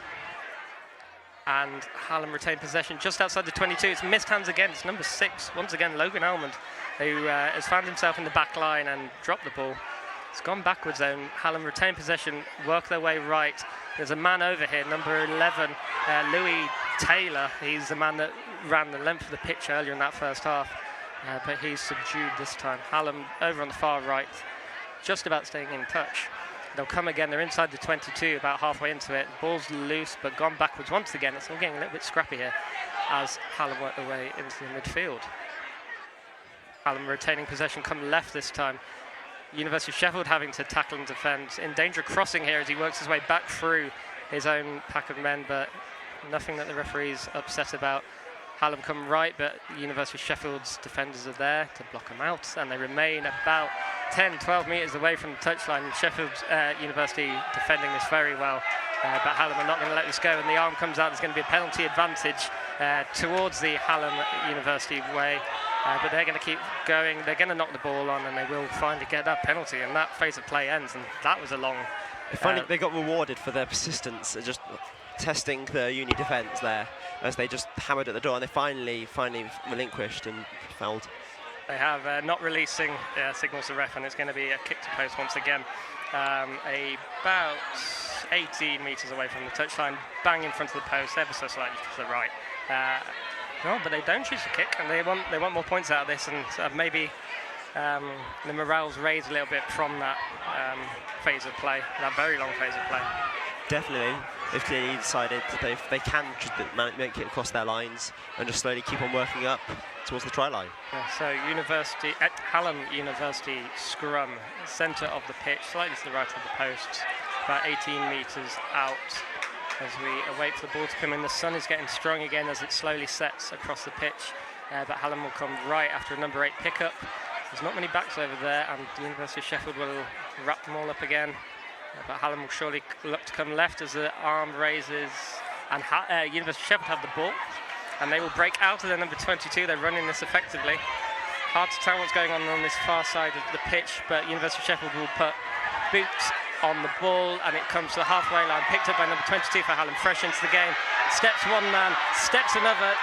And Hallam retain possession just outside the 22. It's missed hands again. It's number 6, once again, Logan Almond, who has found himself in the back line and dropped the ball. It's gone backwards though. Hallam retain possession, work their way right. There's a man over here, number 11, Louis Taylor. He's the man that ran the length of the pitch earlier in that first half, but he's subdued this time. Hallam over on the far right, just about staying in touch. They'll come again, they're inside the 22, about halfway into it. Ball's loose, but gone backwards once again. It's all getting a little bit scrappy here as Hallam work their way into the midfield. Hallam retaining possession, come left this time. University of Sheffield having to tackle and defend. In danger of crossing here as he works his way back through his own pack of men, but nothing that the referee's upset about. Hallam come right, but University of Sheffield's defenders are there to block them out, and they remain about 10-12 metres away from the touchline. Sheffield University defending this very well, but Hallam are not going to let this go, and the arm comes out. There's going to be a penalty advantage towards the Hallam University way, but they're going to keep going. They're going to knock the ball on, and they will finally get that penalty, and that phase of play ends, and that was a long... They got rewarded for their persistence, just testing the Uni defence there, as they just hammered at the door, and they finally relinquished and fouled. They have not releasing signals to ref, and it's going to be a kick to post once again. About 18 metres away from the touchline, bang in front of the post, ever so slightly to the right. No, but they don't choose to kick, and they want more points out of this, and maybe the morale's raised a little bit from that phase of play, that very long phase of play. Definitely, they've clearly decided that they can just make it across their lines and just slowly keep on working up towards the try line. Yeah, so Hallam University scrum, centre of the pitch, slightly to the right of the post, about 18 metres out as we await for the ball to come in. The sun is getting strong again as it slowly sets across the pitch, but Hallam will come right after a number 8 pickup. There's not many backs over there, and the University of Sheffield will wrap them all up again. But Hallam will surely look to come left as the arm raises, and University of Sheffield have the ball, and they will break out of their number 22. They're running this effectively. Hard to tell what's going on this far side of the pitch, but University of Sheffield will put boots on the ball, and it comes to the halfway line, picked up by number 22 for Hallam, fresh into the game. Steps one man, steps another,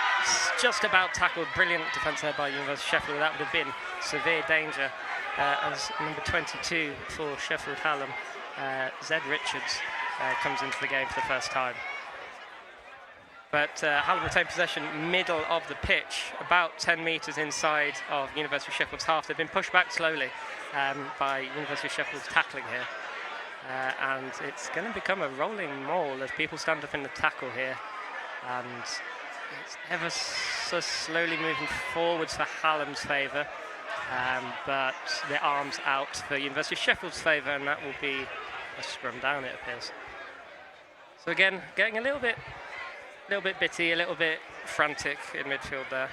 just about tackled. Brilliant defence there by University of Sheffield. That would have been severe danger as number 22 for Sheffield Hallam, Zed Richards, comes into the game for the first time. But Hallam retain possession middle of the pitch, about 10 metres inside of University of Sheffield's half. They've been pushed back slowly by University of Sheffield's tackling here. And it's going to become a rolling maul as people stand up in the tackle here. And it's ever so slowly moving forwards for Hallam's favour. But the arms out for University of Sheffield's favour, and that will be a scrum down, it appears. So again, getting a little bit bitty, a little bit frantic in midfield there.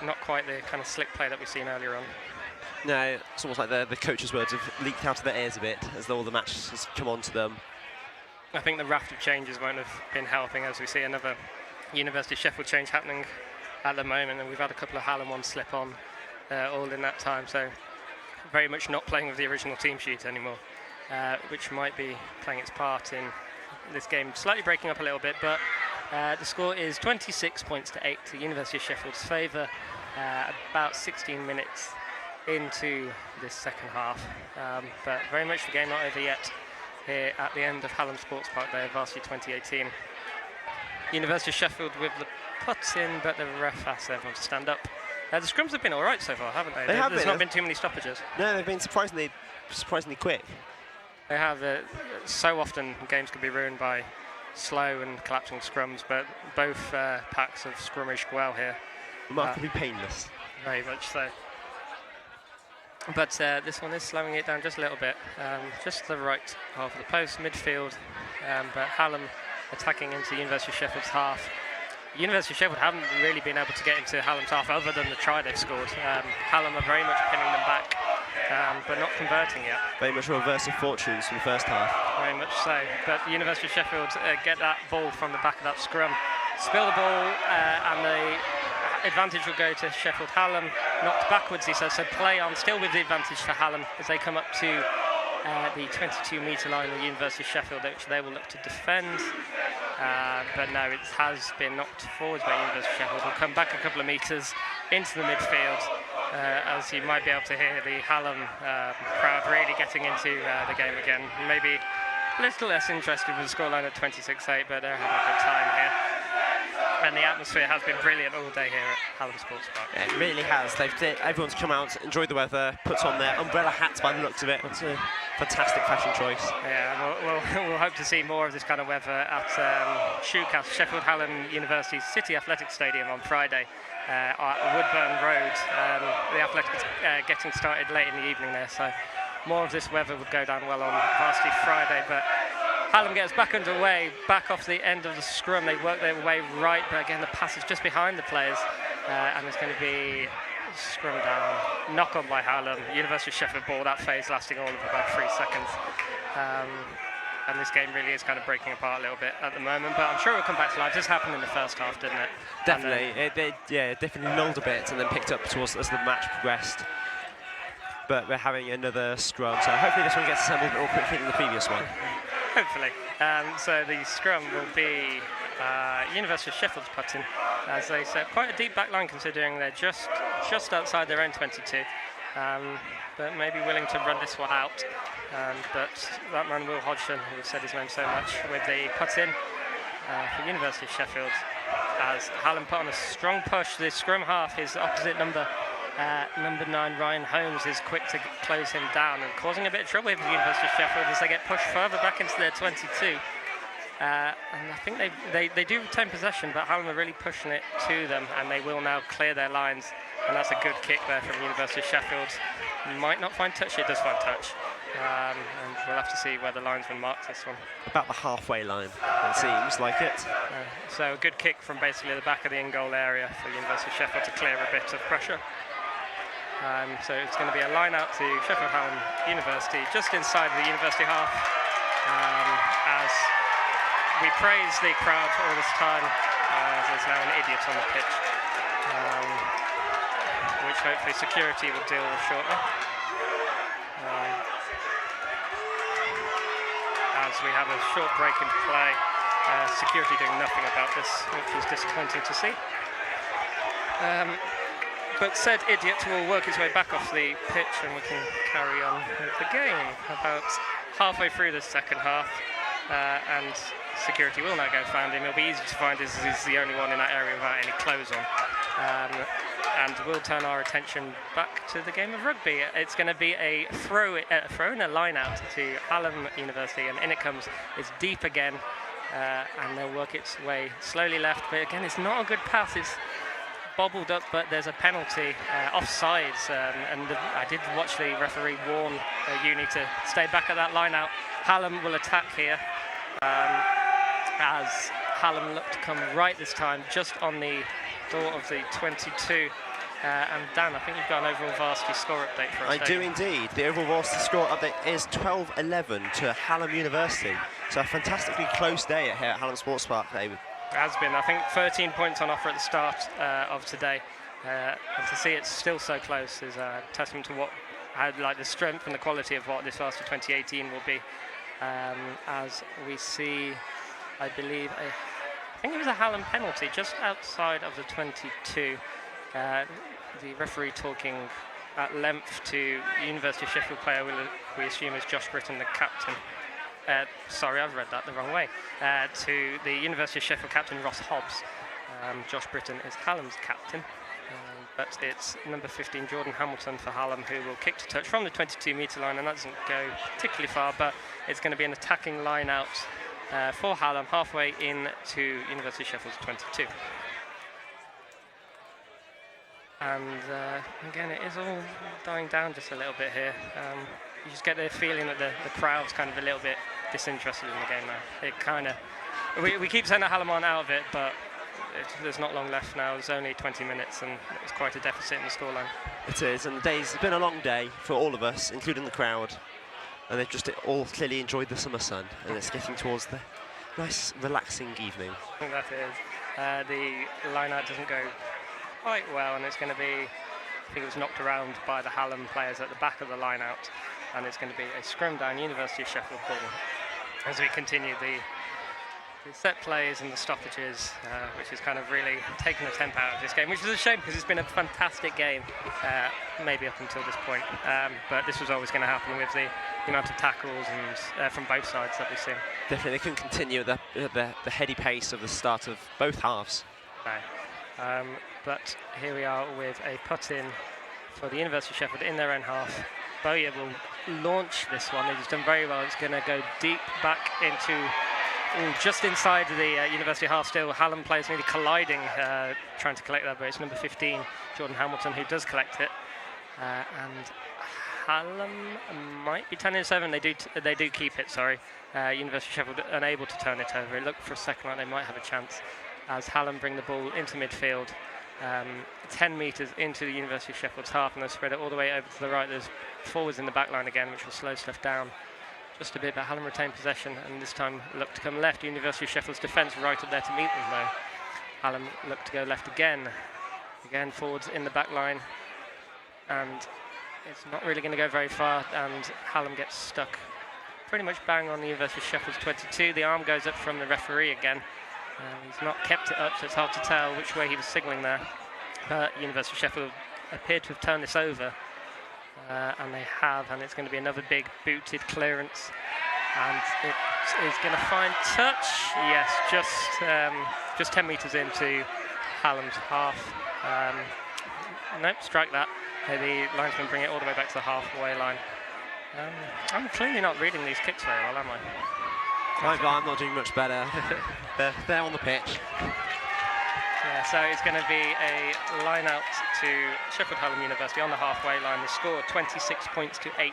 Not quite the kind of slick play that we've seen earlier on. No, it's almost like the coach's words have leaked out of their ears a bit as though all the match has come on to them. I think the raft of changes won't have been helping as we see another University of Sheffield change happening at the moment, and we've had a couple of Hallam ones slip on all in that time, so very much not playing with the original team sheet anymore, which might be playing its part in this game, slightly breaking up a little bit, but The score is 26 points to 8 to University of Sheffield's favour, about 16 minutes into this second half. But very much the game not over yet here at the end of Hallam Sports Park Day of Varsity 2018. University of Sheffield with the puts in, but the ref asks everyone to stand up. The scrums have been all right so far, haven't they? There's not been too many stoppages. No, they've been surprisingly quick. They have. So often games can be ruined by slow and collapsing scrums, but both packs have scrummaged well here. Remarkably painless. Very much so. But this one is slowing it down just a little bit. Just to the right half of the post, midfield. But Hallam attacking into University of Sheffield's half. University of Sheffield haven't really been able to get into Hallam's half other than the try they've scored. Hallam are very much pinning them back, but not converting yet. Very much a reverse of fortunes from the first half. Very much so. But the University of Sheffield get that ball from the back of that scrum, spill the ball, and the advantage will go to Sheffield Hallam. Knocked backwards, he says, so play on, still with the advantage for Hallam as they come up to the 22-metre line of the University of Sheffield, which they will look to defend. But no, it has been knocked forwards by University of Sheffield. We'll come back a couple of metres into the midfield, as you might be able to hear the Hallam crowd really getting into the game again. Maybe a little less interested with the scoreline at 26-8, but they're having a good time here. And the atmosphere has been brilliant all day here at Hallam Sports Park. Yeah, it really has. Everyone's come out, enjoyed the weather, puts on their umbrella hats by the looks of it. It's a fantastic fashion choice. Yeah, we'll hope to see more of this kind of weather at Shoecast, Sheffield Hallam University's City Athletics Stadium on Friday at Woodburn Road. The athletics getting started late in the evening there, so more of this weather would go down well on Varsity Friday. But Hallam gets back underway, back off the end of the scrum. They work their way right, but again the pass is just behind the players, and it's going to be scrum down, knock on by Hallam. University of Sheffield ball, that phase lasting all of about 3 seconds. And this game really is kind of breaking apart a little bit at the moment, but I'm sure it'll come back to life. This happened in the first half, didn't it? Definitely. It definitely lulled a bit and then picked up towards as the match progressed. But we're having another scrum, so hopefully this one gets assembled a bit more quickly than the previous one. Hopefully. So the scrum will be University of Sheffield's putting, as they said, quite a deep back line considering they're just outside their own 22, but maybe willing to run this one out. But that man Will Hodgson, who said his name so much, with the put in for University of Sheffield, as Hallam put on a strong push. The scrum half, his opposite number 9 Ryan Holmes is quick to close him down and causing a bit of trouble with the University of Sheffield as they get pushed further back into their 22. And I think they do retain possession, but Hallam are really pushing it to them, and they will now clear their lines. And that's a good kick there from University of Sheffield. Might not find touch, it does find touch. And we'll have to see where the linesman marks this one. About the halfway line, it seems like it. So a good kick from basically the back of the in-goal area for University of Sheffield to clear a bit of pressure. So it's going to be a line out to Sheffield Hallam University, just inside the University half, as we praise the crowd all this time, as there's now an idiot on the pitch, which hopefully security will deal with shortly. As we have a short break in play, security doing nothing about this, which is disappointing to see. But said idiot will work his way back off the pitch and we can carry on with the game. About halfway through the second half, and security will now go find him. It'll be easy to find as he's the only one in that area without any clothes on. And we'll turn our attention back to the game of rugby. It's going to be a throw in a line out to Hallam University, and in it comes. It's deep again, and they'll work its way slowly left. But again, it's not a good pass. It's bobbled up, but there's a penalty, offsides, and I did watch the referee warn Uni to stay back at that line out. Hallam will attack here, as Hallam look to come right this time, just on the door of the 22. And Dan, I think you've got an overall Varsity score update for us. I do indeed. The overall Varsity score update is 12-11 to Hallam University. So a fantastically close day here at Hallam Sports Park, David. It has been. I think 13 points on offer at the start of today, and to see it still so close is a testament to what, like the strength and the quality of what this Varsity 2018 will be. As we see, I believe, a I think it was a Hallam penalty just outside of the 22. The referee talking at length to University of Sheffield player we assume is Josh Britton, the captain. Sorry, I've read that the wrong way. To the University of Sheffield captain Ross Hobbs. Josh Britton is Hallam's captain, but it's number 15 Jordan Hamilton for Hallam who will kick to touch from the 22-metre line, and that doesn't go particularly far, but it's going to be an attacking line out for Hallam halfway into University of Sheffield's 22. And again, it is all dying down just a little bit here. You just get the feeling that the crowd's kind of a little bit disinterested in the game now. It kind of, we keep saying that Hallam aren't out of it, but there's not long left now. There's only 20 minutes, and it's quite a deficit in the scoreline. It is, and it's been a long day for all of us, including the crowd, and they've just all clearly enjoyed the summer sun, and it's getting towards the nice, relaxing evening. I think that is. The line-out doesn't go quite well, and it's going to be, I think it was knocked around by the Hallam players at the back of the line-out, and it's going to be a scrum down University of Sheffield ball as we continue the set plays and the stoppages, which has kind of really taken the tempo out of this game, which is a shame because it's been a fantastic game, maybe up until this point. But this was always going to happen with the amount of tackles and from both sides that we've seen. Definitely, they couldn't continue the heady pace of the start of both halves. No. But here we are with a put-in for the University of Sheffield in their own half. Bowyer will launch this one. He's done very well. It's going to go deep back into... just inside the University half still. Hallam players nearly colliding, trying to collect that, but it's number 15, Jordan Hamilton, who does collect it. And Hallam might be turning it over. They do keep it, sorry. University of Sheffield unable to turn it over. It looked for a second like they might have a chance as Hallam bring the ball into midfield, 10 metres into the University of Sheffield's half, and they spread it all the way over to the right. There's forwards in the back line again, which will slow stuff down just a bit, but Hallam retained possession, and this time looked to come left. University of Sheffield's defence right up there to meet them, though. Hallam looked to go left again. Again, forwards in the back line, and it's not really going to go very far, and Hallam gets stuck pretty much bang on the University of Sheffield's 22. The arm goes up from the referee again. He's not kept it up, so it's hard to tell which way he was signalling there. But University of Sheffield appeared to have turned this over. And they have, and it's going to be another big booted clearance, and it is going to find touch. Yes, just 10 metres into Hallam's half. Nope, strike that. The linesman bring it all the way back to the halfway line. I'm clearly not reading these kicks very well, am I? I'm not doing much better. they're on the pitch. Yeah, so it's going to be a line out to Sheffield Hallam University on the halfway line. The score 26 points to 8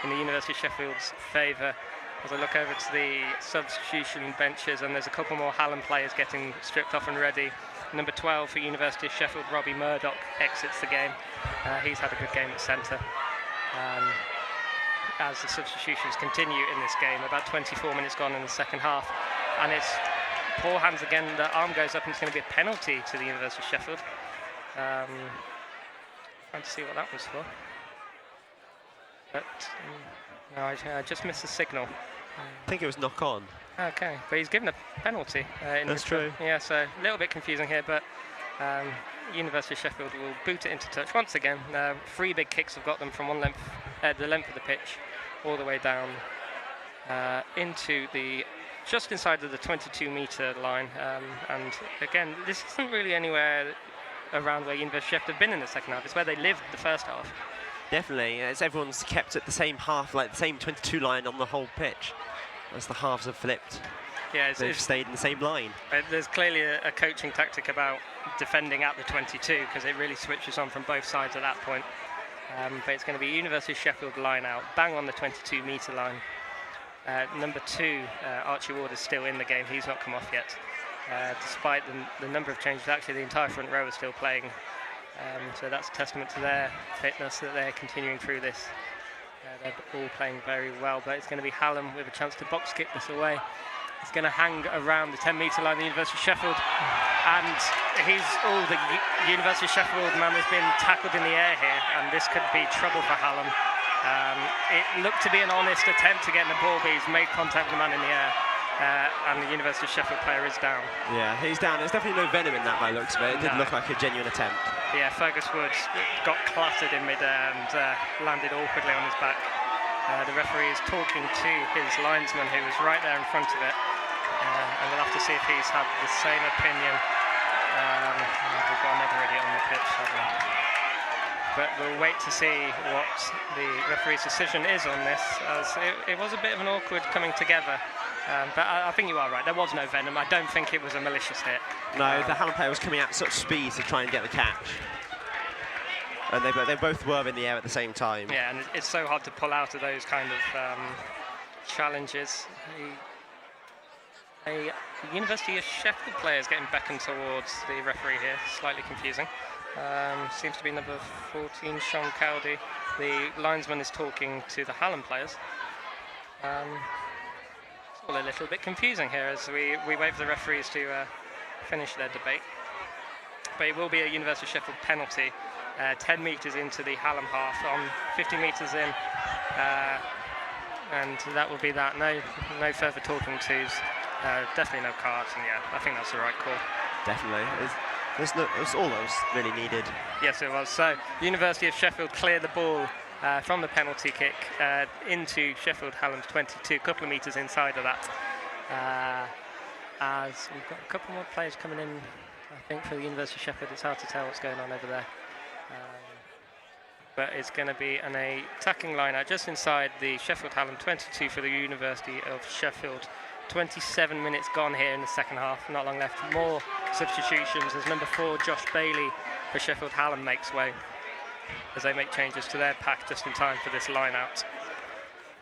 in the University of Sheffield's favour. As I look over to the substitution benches, and there's a couple more Hallam players getting stripped off and ready. Number 12 for University of Sheffield, Robbie Murdoch, exits the game. He's had a good game at centre. As the substitutions continue in this game, about 24 minutes gone in the second half, and it's poor hands again. The arm goes up, and it's going to be a penalty to the University of Sheffield. Trying to see what that was for. But no, I just missed the signal. I think it was knock on. Okay, but he's given a penalty. That's true. Yeah, so a little bit confusing here, but University of Sheffield will boot it into touch once again. 3 big kicks have got them from the length of the pitch all the way down into the just inside of the 22-metre line. And again, this isn't really anywhere around where University of Sheffield have been in the second half. It's where they lived the first half. Definitely, as everyone's kept at the same half, like the same 22 line on the whole pitch. As the halves have flipped, they've stayed in the same line. There's clearly a coaching tactic about defending at the 22, because it really switches on from both sides at that point. But it's going to be University of Sheffield line out, bang on the 22-metre line. Number 2, Archie Ward, is still in the game. He's not come off yet. Despite the number of changes, actually the entire front row is still playing. So that's a testament to their fitness that they're continuing through this. They're all playing very well, but it's going to be Hallam with a chance to box kick this away. It's going to hang around the 10-metre line, the University of Sheffield, and the University of Sheffield man has been tackled in the air here, and this could be trouble for Hallam. It looked to be an honest attempt to get in the ball, but he's made contact with the man in the air. and the University of Sheffield player is down. Yeah, he's down. There's definitely no venom in that by the looks of it. It did look like a genuine attempt. Yeah, Fergus Woods got clattered in mid-air and landed awkwardly on his back. The referee is talking to his linesman who was right there in front of it, and we'll have to see if he's had the same opinion. We've got another idiot on the pitch, sadly. But we'll wait to see what the referee's decision is on this, as it was a bit of an awkward coming together. But I think you are right, there was no venom. I don't think it was a malicious hit. No, the Hallam player was coming at such speed to try and get the catch. And they both were in the air at the same time. Yeah, and it's so hard to pull out of those kind of challenges. A University of Sheffield player is getting beckoned towards the referee here, slightly confusing. Seems to be number 14, Sean Cowdy. The linesman is talking to the Hallam players. It's all a little bit confusing here as we wait for the referees to finish their debate. But it will be a University of Sheffield penalty, 10 metres into the Hallam half, on 50 metres in, and that will be that. No further talking tos, definitely no cards, and yeah, I think that's the right call. Definitely. It's all that was really needed. Yes, it was. So, University of Sheffield clear the ball from the penalty kick into Sheffield Hallam's 22, a couple of metres inside of that. As we've got a couple more players coming in, I think, for the University of Sheffield. It's hard to tell what's going on over there. But it's going to be an attacking line out just inside the Sheffield Hallam 22 for the University of Sheffield. 27 minutes gone here in the second half, not long left. More substitutions as number 4, Josh Bailey for Sheffield Hallam makes way as they make changes to their pack just in time for this line out.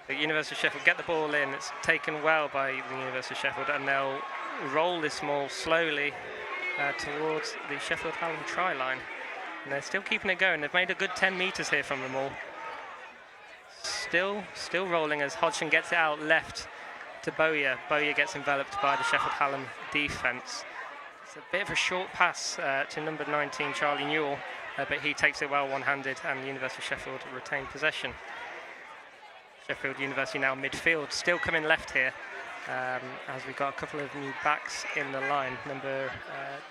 The University of Sheffield get the ball in, it's taken well by the University of Sheffield, and they'll roll this maul slowly towards the Sheffield Hallam try line. And they're still keeping it going. They've made a good 10 metres here from the maul. Still rolling as Hodgson gets it out left to Bowyer. Bowyer gets enveloped by the Sheffield Hallam defence. It's a bit of a short pass to number 19, Charlie Newell, but he takes it well one-handed, and the University of Sheffield retain possession. Sheffield University now midfield, still coming left here, as we've got a couple of new backs in the line. Number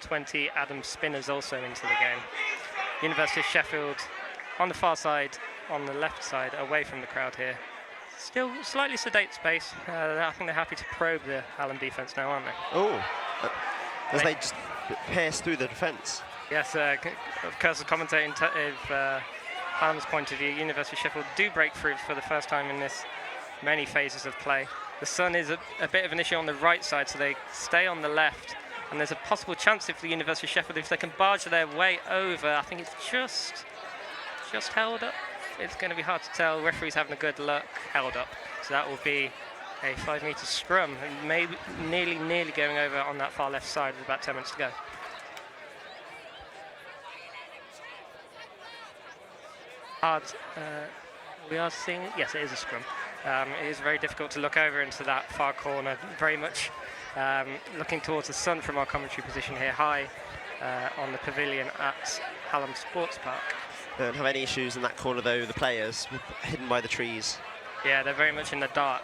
20, Adam Spinner's also into the game. University of Sheffield on the far side, on the left side, away from the crowd here. Still slightly sedate space. I think they're happy to probe the Hallam defence now, aren't they? Oh, as they just pierce through the defence. Yes, of course, commentating Hallam's point of view, University of Sheffield do break through for the first time in this many phases of play. The sun is a bit of an issue on the right side, so they stay on the left. And there's a possible chance if the University of Sheffield, if they can barge their way over. I think it's just held up. It's going to be hard to tell. Referee's having a good look. Held up. So that will be a 5-metre scrum, and maybe nearly going over on that far left side with about 10 minutes to go. We are seeing, yes, it is a scrum. It is very difficult to look over into that far corner, very much looking towards the sun from our commentary position here, high on the pavilion at Hallam Sports Park. They don't have any issues in that corner though, the players, hidden by the trees. Yeah, they're very much in the dark,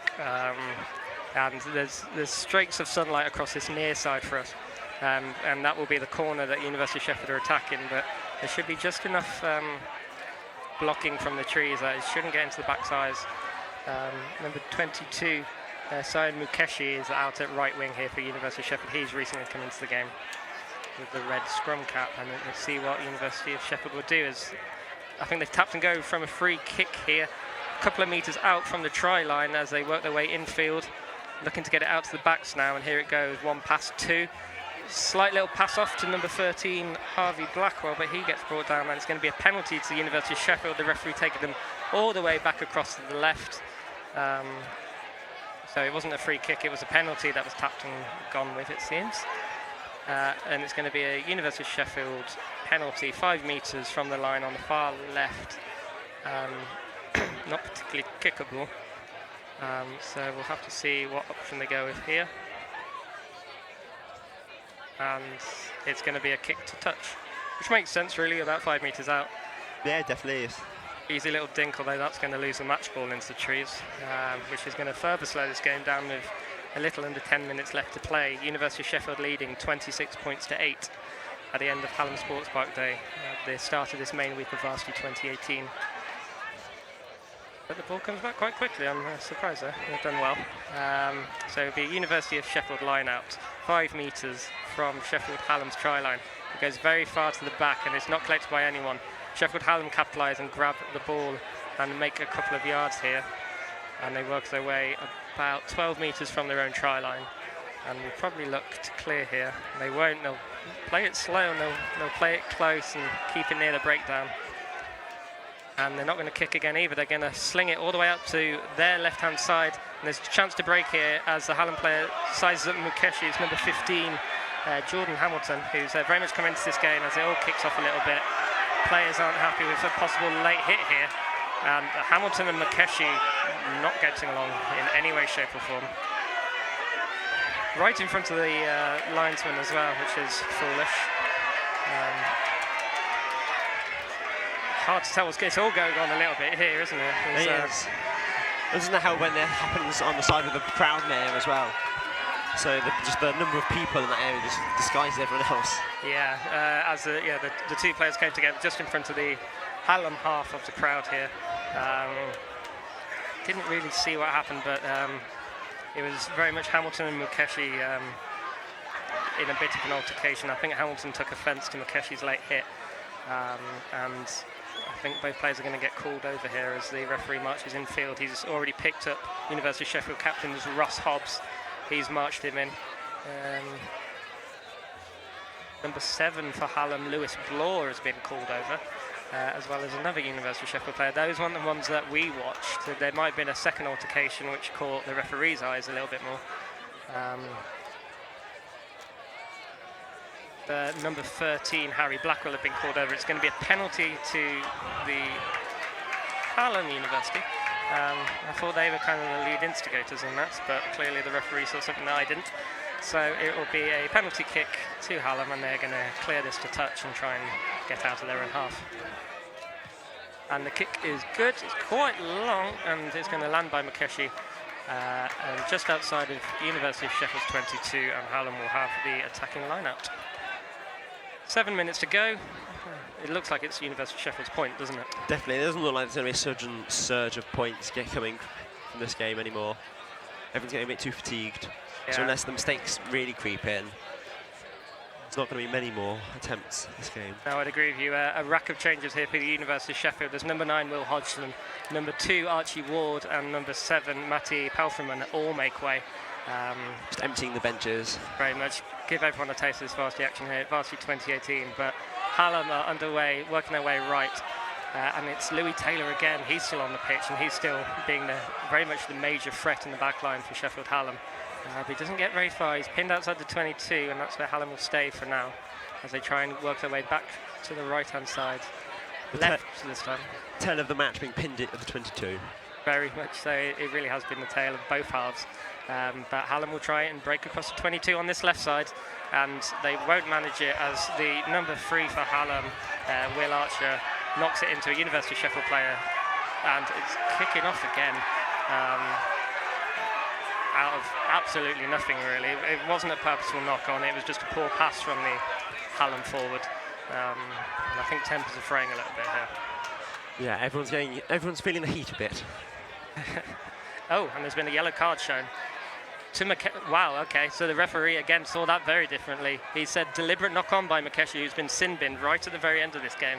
and there's streaks of sunlight across this near side for us, and that will be the corner that University of Sheffield are attacking, but there should be just enough blocking from the trees that it shouldn't get into the backsides. Number 22, Syed Mukeshi, is out at right wing here for University of Sheffield. He's recently come into the game with the red scrum cap, and let's see what University of Sheffield will do. As I think they've tapped and go from a free kick here, a couple of metres out from the try line as they work their way infield, looking to get it out to the backs now, and here it goes, 1-2. Slight little pass off to number 13, Harvey Blackwell, but he gets brought down, and it's going to be a penalty to the University of Sheffield. The referee taking them all the way back across to the left. So it wasn't a free kick, it was a penalty that was tapped and gone with, it seems. And it's going to be a University of Sheffield penalty, 5 metres from the line on the far left. Not particularly kickable. So we'll have to see what option they go with here. And it's going to be a kick to touch, which makes sense really, about 5 metres out. Yeah, it definitely is. Easy little dink, although that's going to lose the match ball into the trees, which is going to further slow this game down with a little under 10 minutes left to play. University of Sheffield leading 26 points to 8 at the end of Hallam Sports Park Day, the start of this main week of Varsity 2018. But the ball comes back quite quickly. I'm surprised there. They've done well. So it'll be a University of Sheffield line out, 5 metres from Sheffield Hallam's try line. It goes very far to the back and it's not collected by anyone. Sheffield Hallam capitalise and grab the ball and make a couple of yards here. And they work their way about 12 metres from their own try line. And will probably look to clear here. They won't. They'll play it slow and they'll play it close and keep it near the breakdown. And they're not going to kick again either. They're going to sling it all the way up to their left-hand side. And there's a chance to break here as the Hallam player sizes up Mukeshi. It's number 15, Jordan Hamilton, who's very much come into this game as it all kicks off a little bit. Players aren't happy with a possible late hit here. And Hamilton and Mukeshi not getting along in any way, shape or form. Right in front of the linesman as well, which is foolish. Hard to tell. It's all going on a little bit here, isn't it? It is. Doesn't that help when it happens on the side of the crowd there as well? So just the number of people in that area just disguises everyone else. Yeah, as the two players came together just in front of the Hallam half of the crowd here. Didn't really see what happened, but it was very much Hamilton and Mukeshi in a bit of an altercation. I think Hamilton took offence to Mukeshi's late hit, and I think both players are going to get called over here as the referee marches in field. He's already picked up University of Sheffield captain Ross Hobbs. He's marched him in. Number 7 for Hallam, Lewis Blore, has been called over, as well as another University of Sheffield player. Those weren't the ones that we watched. There might have been a second altercation which caught the referee's eyes a little bit more. Number 13, Harry Blackwell, had been called over. It's going to be a penalty to the Hallam University. I thought they were kind of the lead instigators in that, but clearly the referee saw something that I didn't. So it will be a penalty kick to Hallam, and they're going to clear this to touch and try and get out of their own half. And the kick is good. It's quite long, and it's going to land by Mukeshi. And just outside of University of Sheffield's 22, and Hallam will have the attacking line-out. 7 minutes to go. It looks like it's University of Sheffield's point, doesn't it? Definitely. It doesn't look like there's going to be a surge of points coming from this game anymore. Everyone's getting a bit too fatigued. Yeah. So unless the mistakes really creep in, there's not going to be many more attempts this game. No, I'd agree with you. A rack of changes here for the University of Sheffield. There's number 9, Will Hodgson, number 2, Archie Ward, and number 7, Matty Palfreman all make way. Just emptying the benches. Very much. Give everyone a taste of this Varsity action here at Varsity 2018. But Hallam are underway, working their way right. And it's Louis Taylor again. He's still on the pitch, and he's still being very much the major threat in the back line for Sheffield Hallam. But he doesn't get very far. He's pinned outside the 22, and that's where Hallam will stay for now as they try and work their way back to the right-hand side. Left this time. Tail of the match being pinned at the 22. Very much so. It really has been the tale of both halves. But Hallam will try and break across the 22 on this left side, and they won't manage it as the number 3 for Hallam, Will Archer, knocks it into a University of Sheffield player, and it's kicking off again. Out of absolutely nothing, really. It wasn't a purposeful knock-on, it was just a poor pass from the Hallam forward. And I think tempers are fraying a little bit here. Yeah, everyone's feeling the heat a bit. Oh, and there's been a yellow card shown. Wow, okay, so the referee again saw that very differently. He said deliberate knock-on by Mukeshi, who's been sin-binned right at the very end of this game.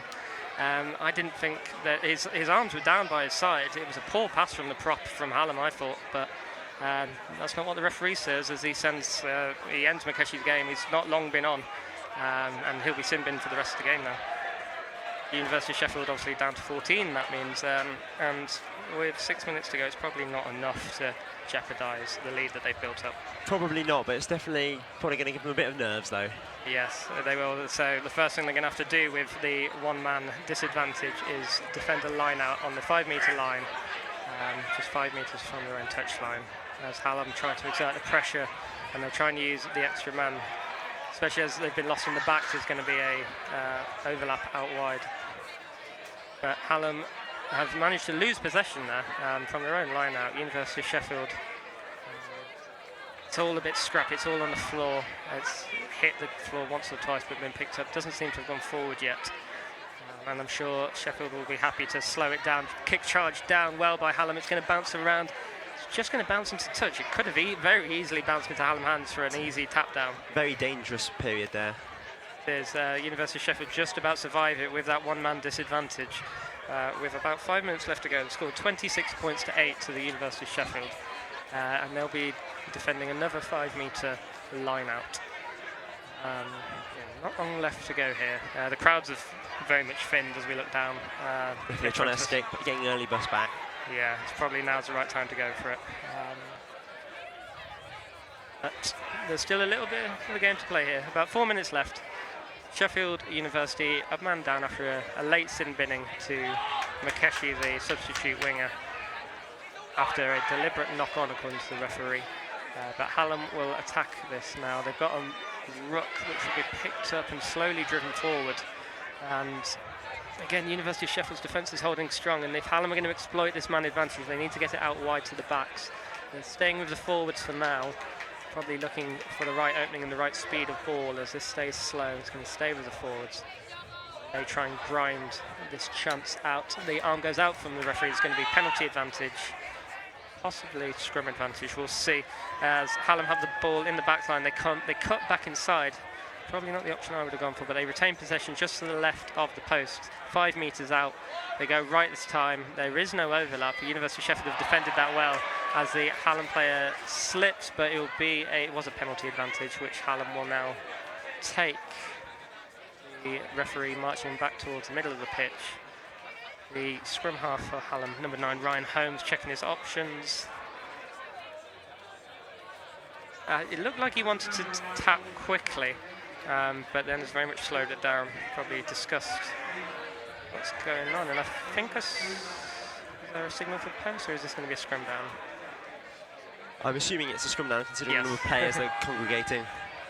I didn't think that his arms were down by his side. It was a poor pass from the prop from Hallam, I thought, but that's not what the referee says as he ends Mukeshi's game. He's not long been on, and he'll be sin-binned for the rest of the game now. University of Sheffield obviously down to 14, that means, and with 6 minutes to go, it's probably not enough to jeopardise the lead that they've built up. Probably not, but it's probably going to give them a bit of nerves, though. Yes, they will. So the first thing they're going to have to do with the one-man disadvantage is defend a line out on the 5-metre line, just 5 metres from their own touchline, as Hallam try to exert the pressure, and they'll try and use the extra man, especially as they've been lost in the back. There's going to be a overlap out wide. But Hallam have managed to lose possession there from their own line out. University of Sheffield it's all a bit scrappy. It's all on the floor. It's hit the floor once or twice but been picked up. Doesn't seem to have gone forward yet. And I'm sure Sheffield will be happy to slow it down. Kick charge down well by Hallam. It's going to bounce around. It's just going to bounce into touch. It could have very easily bounced into Hallam hands for an easy tap down. Very dangerous period there. There's University of Sheffield just about survive it with that one-man disadvantage. With about 5 minutes left to go, they've scored 26 points to 8 to the University of Sheffield. And they'll be defending another 5-metre line out. Not long left to go here. The crowds have very much thinned as we look down. They're trying to stick, getting an early bus back. Yeah, it's probably now's the right time to go for it. But there's still a little bit of a game to play here. About 4 minutes left. Sheffield University a man down after a late sin binning to Makeshi, the substitute winger, after a deliberate knock-on according to the referee. But Hallam will attack this now. They've got a ruck which will be picked up and slowly driven forward. And again, University of Sheffield's defence is holding strong, and if Hallam are going to exploit this man advantage, they need to get it out wide to the backs. They're staying with the forwards for now, probably looking for the right opening and the right speed of ball. As this stays slow, it's going to stay with the forwards. They try and grind this chance out. The arm goes out from the referee. It's going to be penalty advantage, possibly scrum advantage. We'll see. As Hallam have the ball in the back line, they cut back inside. Probably not the option I would have gone for, but they retain possession just to the left of the post, 5 metres out. They go right this time. There is no overlap. The University of Sheffield have defended that well as the Hallam player slips, but it was a penalty advantage, which Hallam will now take. The referee marching back towards the middle of the pitch. The scrum half for Hallam, number 9, Ryan Holmes, checking his options. It looked like he wanted to tap quickly, but then has very much slowed it down. Probably discussed what's going on, and I think is there a signal for post, or is this going to be a scrum down? I'm assuming it's a scrum down, considering Yes. the players are congregating.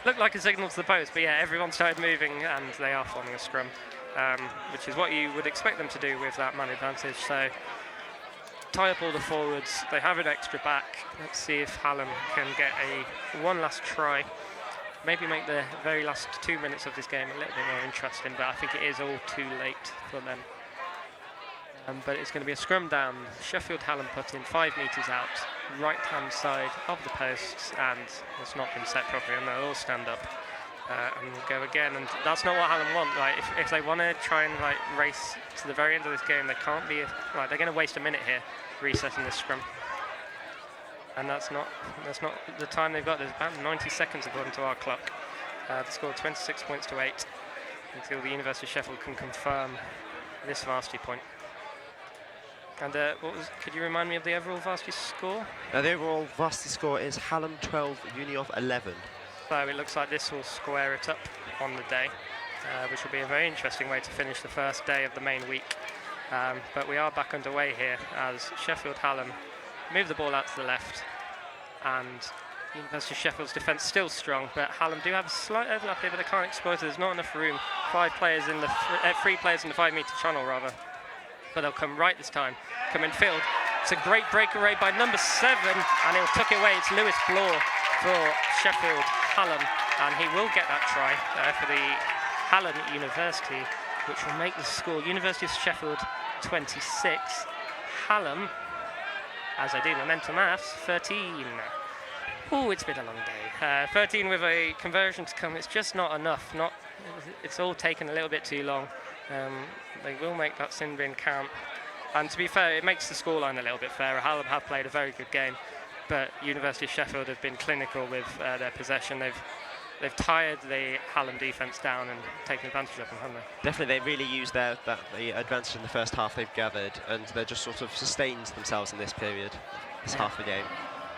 Looked like a signal to the post, but yeah, everyone started moving and they are forming a scrum, which is what you would expect them to do with that man advantage. So tie up all the forwards. They have an extra back. Let's see if Hallam can get one last try. Maybe make the very last 2 minutes of this game a little bit more interesting, but I think it is all too late for them. But it's going to be a scrum down. Sheffield Hallam put in 5 metres out, right-hand side of the posts, and it's not been set properly, and they'll all stand up and go again. And that's not what Hallam want. Like, if they want to try and race to the very end of this game, they can't be. They're going to waste a minute here resetting this scrum, and that's not the time they've got. There's about 90 seconds according to our clock. They scored 26 points to 8 until the University of Sheffield can confirm this Varsity point. And could you remind me of the overall Varsity score? The overall Varsity score is Hallam 12, Uni of 11. So it looks like this will square it up on the day, which will be a very interesting way to finish the first day of the main week. But we are back underway here as Sheffield Hallam move the ball out to the left, and University of Sheffield's defence still strong, but Hallam do have a slight overlap here, but they can't exploit it. There's not enough room. 3 players in the 5-metre channel rather. But they'll come right this time, come in field. It's a great breakaway by number 7, and he'll tuck it away. It's Lewis Bloor for Sheffield Hallam, and he will get that try for the Hallam University, which will make the score University of Sheffield 26, Hallam, as I do momentum maths, 13. Oh, it's been a long day. 13 with a conversion to come. It's just not enough. It's all taken a little bit too long. They will make that sin bin count, and to be fair, it makes the scoreline a little bit fairer. Hallam have played a very good game, but University of Sheffield have been clinical with their possession. They've tired the Hallam defence down and taken advantage of them, haven't they? Definitely, they really used the advantage in the first half they've gathered, and they're just sort of sustained themselves in this period, this half of the game.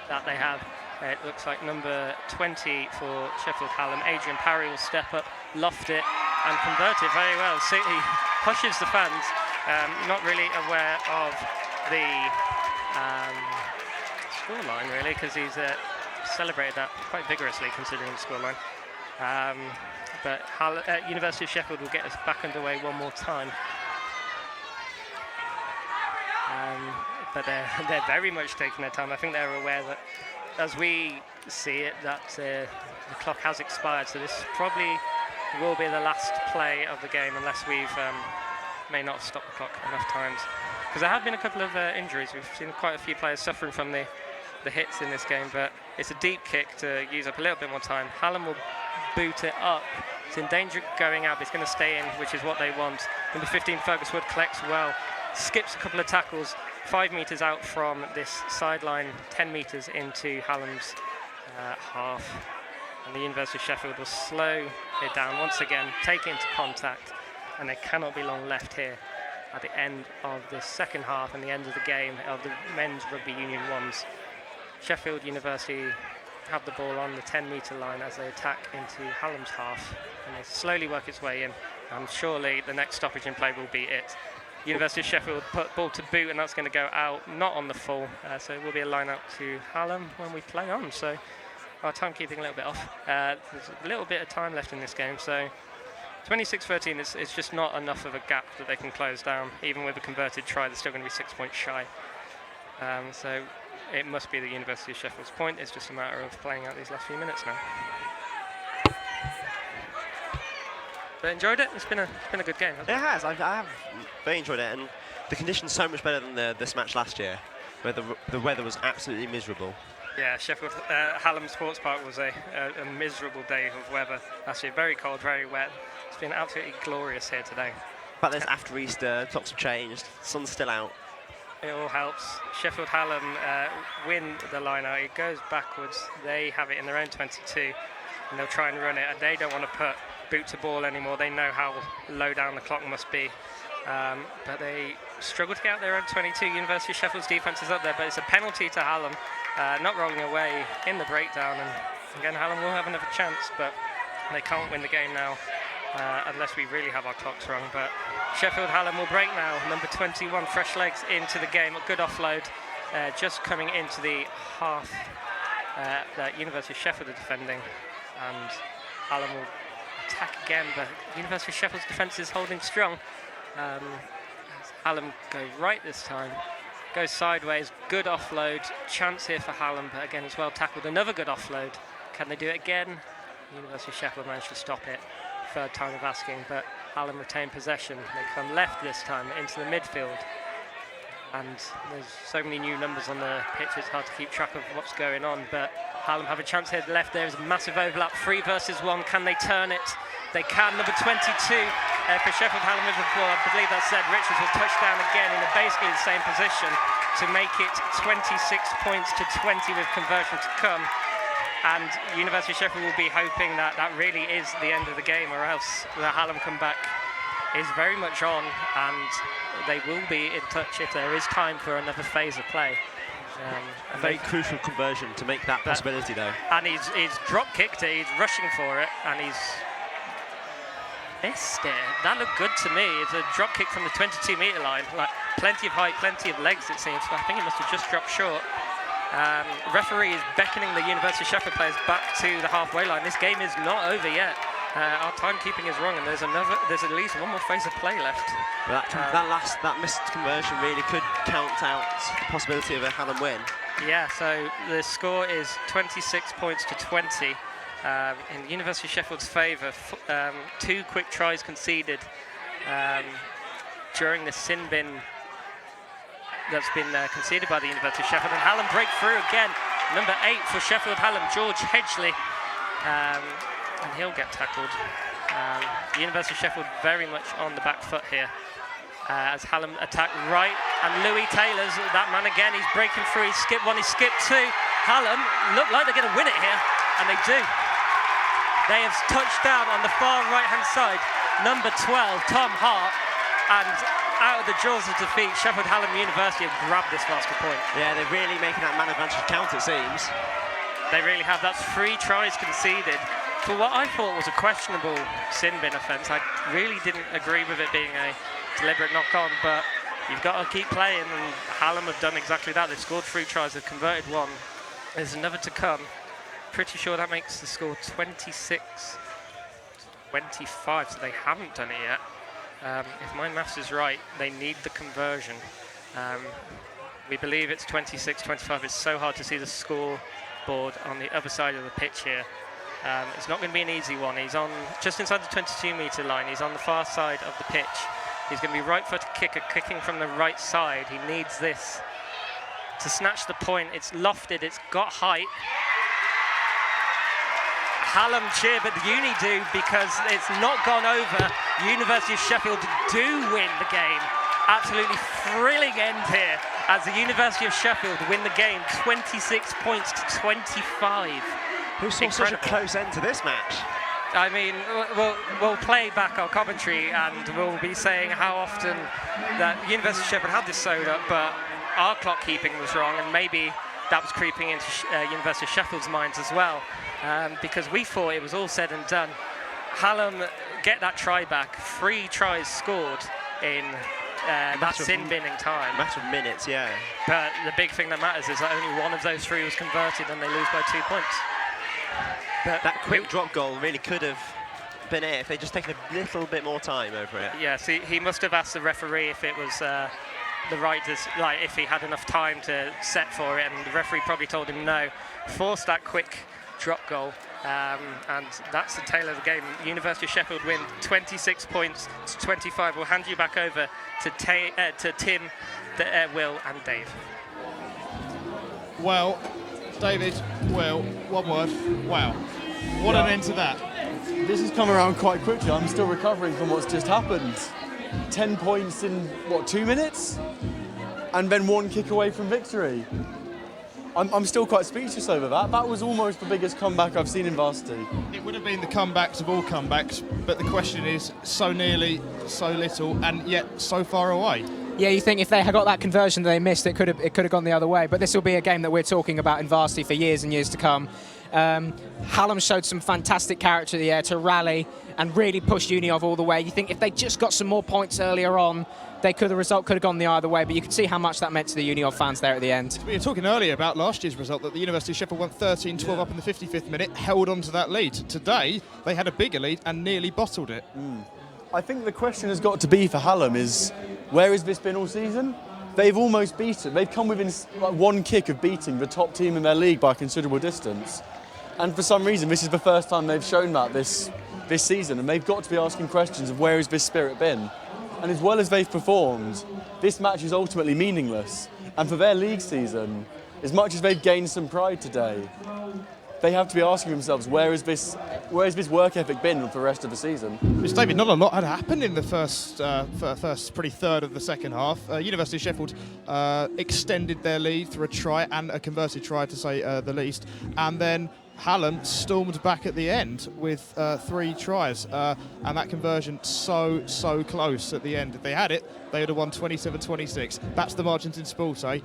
That they have. It looks like number 20 for Sheffield Hallam, Adrian Parry, will step up, loft it, and convert it very well. So he pushes the fans, not really aware of the scoreline, really, because he's celebrated that quite vigorously considering the scoreline. But University of Sheffield will get us back underway one more time. But they're very much taking their time. I think they're aware that as we see it, that the clock has expired, so this probably will be the last play of the game unless we've may not have stopped the clock enough times. Because there have been a couple of injuries. We've seen quite a few players suffering from the hits in this game, but it's a deep kick to use up a little bit more time. Hallam will boot it up. It's in danger of going out, but it's going to stay in, which is what they want. Number 15, Fergus Wood, collects well, skips a couple of tackles, 5 metres out from this sideline, 10 metres into Hallam's half. And the University of Sheffield will slow it down once again, take it into contact, and there cannot be long left here at the end of the second half and the end of the game of the men's rugby union ones. Sheffield University have the ball on the 10-metre line as they attack into Hallam's half, and they slowly work its way in, and surely the next stoppage in play will be it. University of Sheffield put ball to boot, and that's going to go out, not on the full, so it will be a line out to Hallam when we play on. So our timekeeping a little bit off. There's a little bit of time left in this game, so 26-13 is just not enough of a gap that they can close down. Even with a converted try, they're still going to be 6 points shy. So it must be the University of Sheffield's point. It's just a matter of playing out these last few minutes now. But enjoyed it. It's been a good game. It has. I have very enjoyed it, and the conditions so much better than this match last year, where the weather was absolutely miserable. Yeah, Sheffield Hallam Sports Park was a miserable day of weather last year. Very cold, very wet. It's been absolutely glorious here today. But there's after Easter, clocks have changed, sun's still out. It all helps. Sheffield Hallam win the line out. It goes backwards. They have it in their own 22, and they'll try and run it. And they don't want to put boot to ball anymore. They know how low down the clock must be. But they struggle to get out their own 22. University of Sheffield's defence is up there, but it's a penalty to Hallam, not rolling away in the breakdown. And again, Hallam will have another chance, but they can't win the game now unless we really have our clocks wrong. But Sheffield Hallam will break now. Number 21, fresh legs into the game. A good offload, just coming into the half that University of Sheffield are defending, and Hallam will attack again, but University of Sheffield's defence is holding strong. Hallam go right this time, goes sideways, good offload, chance here for Hallam, but again it's well tackled. Another good offload. Can they do it again? University of Sheffield managed to stop it. Third time of asking, but Hallam retain possession. They come left this time into the midfield, and there's so many new numbers on the pitch, it's hard to keep track of what's going on, but Hallam have a chance here left. There is a massive overlap, 3 versus 1. Can they turn it? They can. Number 22 for Sheffield Hallam with the ball. I believe that's said. Richards will touch down again in basically the same position to make it 26 points to 20 with conversion to come. And University of Sheffield will be hoping that that really is the end of the game, or else the Hallam comeback is very much on, and they will be in touch if there is time for another phase of play. A very crucial conversion to make that possibility, though. And he's drop kicked it, he's rushing for it, and he's missed it. That looked good to me. It's a drop kick from the 22-metre line, like plenty of height, plenty of legs, it seems. I think he must have just dropped short. Referee is beckoning the University of Sheffield players back to the halfway line. This game is not over yet. Our timekeeping is wrong, and there's at least one more phase of play left. But that missed conversion really could count out the possibility of a Hallam win. Yeah, so the score is 26 points to 20 in the University of Sheffield's favour. 2 quick tries conceded during the sin bin that's been conceded by the University of Sheffield, and Hallam break through again. Number 8 for Sheffield Hallam, George Hedgley. And he'll get tackled. The University of Sheffield very much on the back foot here as Hallam attack right, and Louis Taylor's that man again. He's breaking through. He skipped 1, he skipped 2. Hallam look like they're going to win it here, and they do. They have touched down on the far right-hand side. Number 12, Tom Hart, and out of the jaws of defeat, Sheffield Hallam University have grabbed this basket point. Yeah, they're really making that man advantage count, it seems. They really have. That's 3 tries conceded for what I thought was a questionable sin bin offence. I really didn't agree with it being a deliberate knock-on, but you've got to keep playing, and Hallam have done exactly that. They've scored 3 tries, they've converted 1. There's another to come. Pretty sure that makes the score 26-25, so they haven't done it yet. If my maths is right, they need the conversion. We believe it's 26-25. It's so hard to see the score board on the other side of the pitch here. It's not going to be an easy one. He's on just inside the 22-metre line. He's on the far side of the pitch. He's going to be right-footed kicker, kicking from the right side. He needs this to snatch the point. It's lofted, it's got height. Hallam cheer, but the Uni do, because it's not gone over. University of Sheffield do win the game. Absolutely thrilling end here as the University of Sheffield win the game 26 points to 25. Who saw such a close end to this match? I mean, we'll play back our commentary and we'll be saying how often that University of Sheffield had this sewed up, but our clock keeping was wrong, and maybe that was creeping into University of Sheffield's minds as well, because we thought it was all said and done. Hallam get that try back, 3 tries scored in that sin-binning time. Matter of minutes, yeah. But the big thing that matters is that only 1 of those 3 was converted and they lose by 2 points. But that quick drop goal really could have been it if they'd just taken a little bit more time over it. Yes, he must have asked the referee if it was the right, like if he had enough time to set for it, and the referee probably told him no. Forced that quick drop goal, and that's the tale of the game. University of Sheffield win 26 points to 25. We'll hand you back over to Tim, Will, and Dave. Well, David, Will, one word. Wow. What an end to that. This has come around quite quickly. I'm still recovering from what's just happened. 10 points in, 2 minutes? And then 1 kick away from victory. I'm still quite speechless over that. That was almost the biggest comeback I've seen in Varsity. It would have been the comebacks of all comebacks, but the question is, so nearly, so little, and yet so far away. Yeah, you think if they had got that conversion that they missed, it could have gone the other way. But this will be a game that we're talking about in Varsity for years and years to come. Hallam showed some fantastic character there to rally and really push Uni all the way. You think if they just got some more points earlier on, the result could have gone the other way. But you could see how much that meant to the Uni fans there at the end. We were talking earlier about last year's result, that the University of Sheffield won 13-12 up in the 55th minute, held on to that lead. Today, they had a bigger lead and nearly bottled it. I think the question has got to be for Hallam is, where has this been all season? They've almost beaten. They've come within 1 kick of beating the top team in their league by a considerable distance. And for some reason, this is the first time they've shown that this season, and they've got to be asking questions of where has this spirit been? And as well as they've performed, this match is ultimately meaningless. And for their league season, as much as they've gained some pride today, they have to be asking themselves, where has this work ethic been for the rest of the season? Mr. David, not a lot had happened in the first pretty third of the second half. University of Sheffield extended their lead through a try and a converted try, to say the least, and then Hallam stormed back at the end with 3 tries, and that conversion so close at the end. If they had it, they would have won 27-26. That's the margins in sport, eh?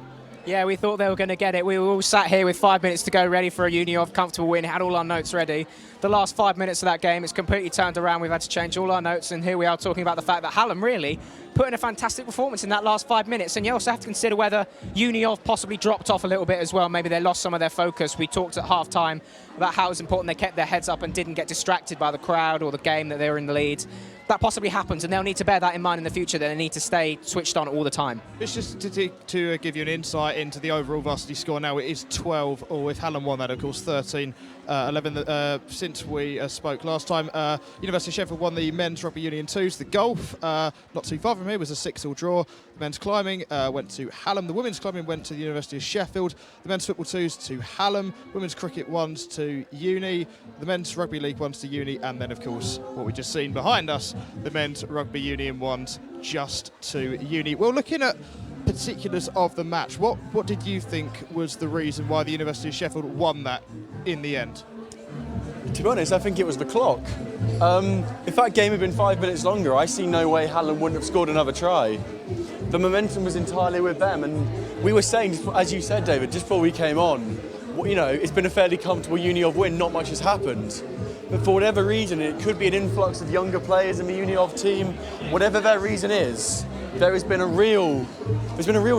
Yeah, we thought they were going to get it. We were all sat here with 5 minutes to go, ready for a Uni comfortable win, had all our notes ready. The last 5 minutes of that game, it's completely turned around. We've had to change all our notes, and here we are talking about the fact that Hallam really put in a fantastic performance in that last 5 minutes. And you also have to consider whether Uni possibly dropped off a little bit as well. Maybe they lost some of their focus. We talked at half-time about how it was important they kept their heads up and didn't get distracted by the crowd or the game that they were in the lead. That possibly happens, and they'll need to bear that in mind in the future, that they need to stay switched on all the time. It's just to give you an insight into the overall Varsity score now. It is 12, or if Hallam won that, of course, 13-11 since we spoke last time. University of Sheffield won the men's rugby union twos. The golf, not too far from here, was a 6-all draw. The men's climbing went to Hallam. The women's climbing went to the University of Sheffield. The men's football twos to Hallam. Women's cricket ones to Uni. The men's rugby league ones to Uni. And then, of course, what we've just seen behind us, the men's rugby union ones just to Uni. Well, looking at particulars of the match, what did you think was the reason why the University of Sheffield won that in the end? To be honest, I think it was the clock. If that game had been 5 minutes longer, I see no way Hallam wouldn't have scored another try. The momentum was entirely with them, and we were saying, as you said, David, just before we came on, it's been a fairly comfortable Uni Win, not much has happened. But for whatever reason, it could be an influx of younger players in the Uni team. Whatever their reason is, there's been a real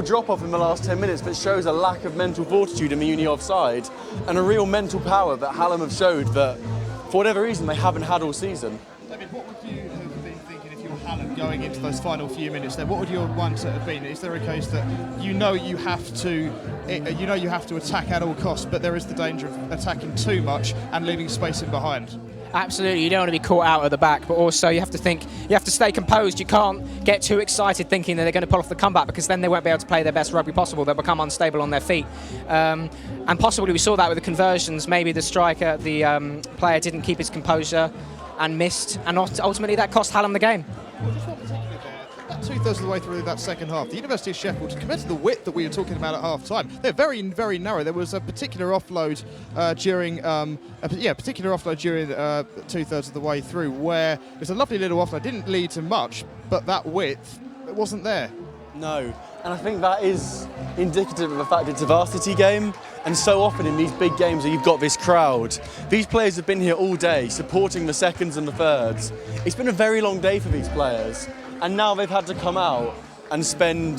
drop-off in the last 10 minutes that shows a lack of mental fortitude in the Uni side, and a real mental power that Hallam have showed that, for whatever reason, they haven't had all season. David, what would you have been thinking if you were Hallam going into those final few minutes there? What would your mindset have been? Is there a case that you have to attack at all costs, but there is the danger of attacking too much and leaving space in behind? Absolutely, you don't want to be caught out at the back, but also you have to stay composed. You can't get too excited thinking that they're going to pull off the comeback, because then they won't be able to play their best rugby possible. They'll become unstable on their feet. And possibly we saw that with the conversions. Maybe the striker, the player didn't keep his composure and missed, and ultimately that cost Hallam the game. Well, just one particular there. About 2/3 of the way through that second half, the University of Sheffield, compared to the width that we were talking about at half time, they're very, very narrow. There was a particular offload during 2/3 of the way through, where it was a lovely little offload. Didn't lead to much, but that width, it wasn't there. No, and I think that is indicative of the fact it's a varsity game, and so often in these big games where you've got this crowd, these players have been here all day supporting the seconds and the thirds. It's been a very long day for these players, and now they've had to come out and spend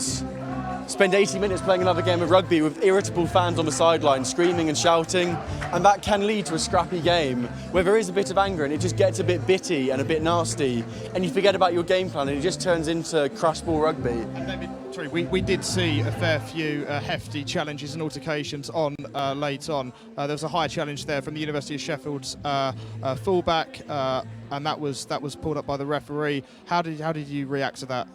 80 minutes playing another game of rugby with irritable fans on the sideline screaming and shouting, and that can lead to a scrappy game where there is a bit of anger and it just gets a bit bitty and a bit nasty, and you forget about your game plan and it just turns into crash ball rugby. And David, we did see a fair few hefty challenges and altercations on late on. There was a high challenge there from the University of Sheffield's fullback, and that was pulled up by the referee. How did you react to that?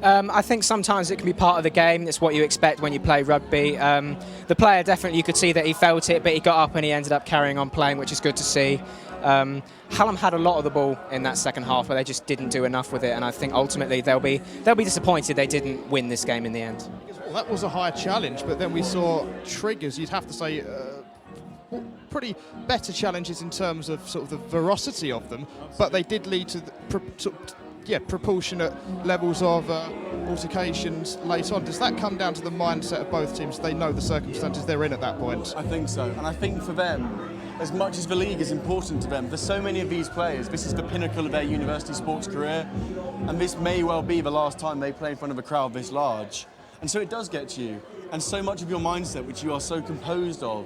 I think sometimes it can be part of the game. It's what you expect when you play rugby. The player, definitely, you could see that he felt it, but he got up and he ended up carrying on playing, which is good to see. Hallam had a lot of the ball in that second half, but they just didn't do enough with it, and I think ultimately they'll be disappointed they didn't win this game in the end. Well, that was a high challenge, but then we saw triggers, you'd have to say, pretty better challenges in terms of sort of the veracity of them, but they did lead to proportionate levels of altercations late on. Does that come down to the mindset of both teams? They know the circumstances they're in at that point. I think so, and I think for them, as much as the league is important to them, there's so many of these players, this is the pinnacle of their university sports career, and this may well be the last time they play in front of a crowd this large. And so it does get to you, and so much of your mindset, which you are so composed of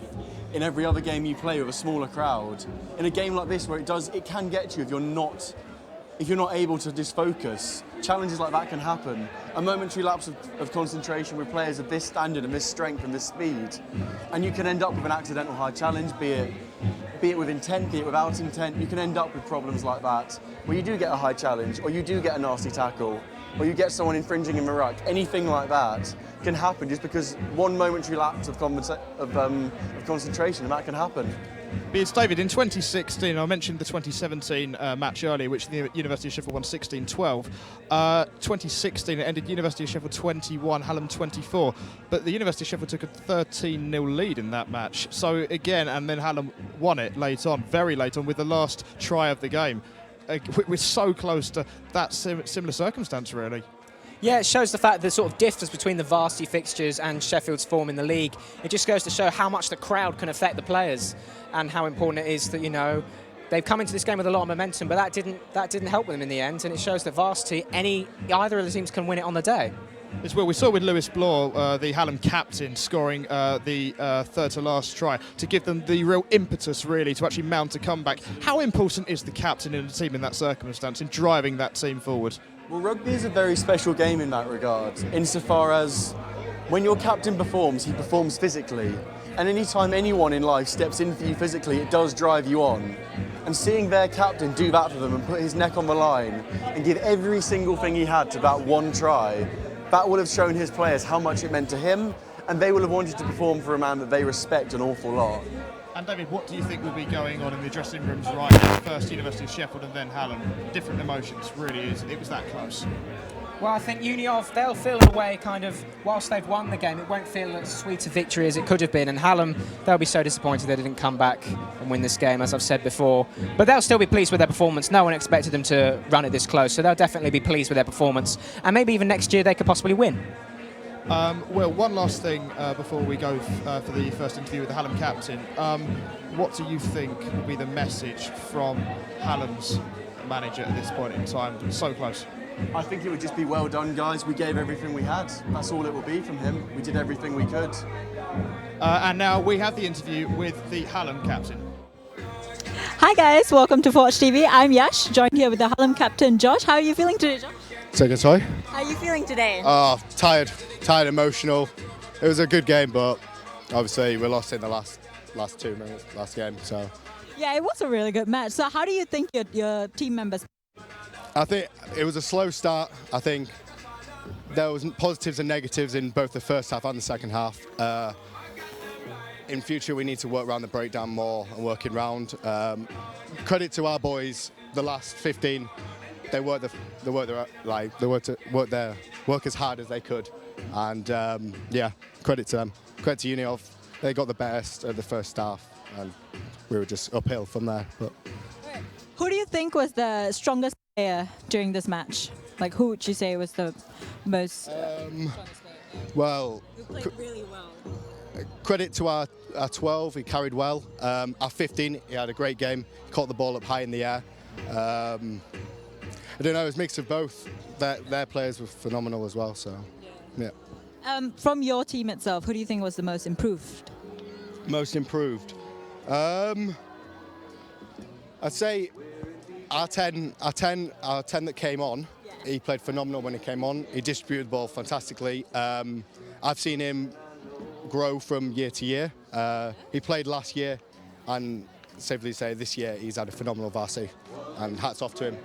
in every other game you play with a smaller crowd, in a game like this where it can get to you if you're not able to just focus. Challenges like that can happen. A momentary lapse of concentration with players of this standard and this strength and this speed, and you can end up with an accidental high challenge, be it with intent, be it without intent. You can end up with problems like that, where you do get a high challenge, or you do get a nasty tackle, or you get someone infringing in the ruck. Anything like that can happen just because one momentary lapse of concentration, and that can happen. Because David, in 2016, I mentioned the 2017 match earlier, which the University of Sheffield won 16-12. 2016, it ended University of Sheffield 21, Hallam 24. But the University of Sheffield took a 13-0 lead in that match. So again, and then Hallam won it late on, very late on, with the last try of the game. We're so close to that similar circumstance, really. Yeah, it shows the fact the sort of difference between the varsity fixtures and Sheffield's form in the league. It just goes to show how much the crowd can affect the players, and how important it is that, they've come into this game with a lot of momentum, but that didn't help them in the end, and it shows that varsity, either of the teams can win it on the day. As well, we saw with Lewis Bloor, the Hallam captain, scoring the third to last try to give them the real impetus, really, to actually mount a comeback. How important is the captain in a team in that circumstance in driving that team forward? Well, rugby is a very special game in that regard, insofar as when your captain performs, he performs physically. And anytime anyone in life steps in for you physically, it does drive you on. And seeing their captain do that for them and put his neck on the line and give every single thing he had to that one try, that will have shown his players how much it meant to him, and they will have wanted to perform for a man that they respect an awful lot. And David, what do you think will be going on in the dressing rooms right now? First University of Sheffield and then Hallam. Different emotions, really is. It was that close. Well, I think Uniov, they'll feel in a way kind of, whilst they've won the game, it won't feel as sweet a victory as it could have been. And Hallam, they'll be so disappointed they didn't come back and win this game, as I've said before. But they'll still be pleased with their performance. No one expected them to run it this close, so they'll definitely be pleased with their performance. And maybe even next year they could possibly win. Well, one last thing before we go for the first interview with the Hallam captain. What do you think will be the message from Hallam's manager at this point in time? So close. I think it would just be well done, guys. We gave everything we had. That's all it will be from him. We did everything we could. And now we have the interview with the Hallam captain. Hi guys, welcome to Forge TV. I'm Yash, joined here with the Hallam captain Josh. How are you feeling today, Josh? Second, sorry. How are you feeling today? Tired, emotional. It was a good game, but obviously we lost in the last 2 minutes, last game. So Yeah, it was a really good match. So how do you think your team members? I think it was a slow start. I think there was positives and negatives in both the first half and the second half. In future, we need to work around the breakdown more and working round. Credit to our boys, the last 15. They worked as hard as they could, and yeah, credit to them. Credit to Uniov. They got the best of the first half, and we were just uphill from there. But Who do you think was the strongest player during this match? Like, who would you say was the most strongest player? Well, Who played really well? credit to our 12, he carried well. Our 15, he had a great game. He caught the ball up high in the air. I don't know, it was a mix of both. Their players were phenomenal as well, so yeah. From your team itself, who do you think was the most improved? Most improved. I'd say our 10 that came on, he played phenomenal when he came on. He distributed the ball fantastically. I've seen him grow from year to year. He played last year, and safely say this year he's had a phenomenal Varsity, and hats off to him.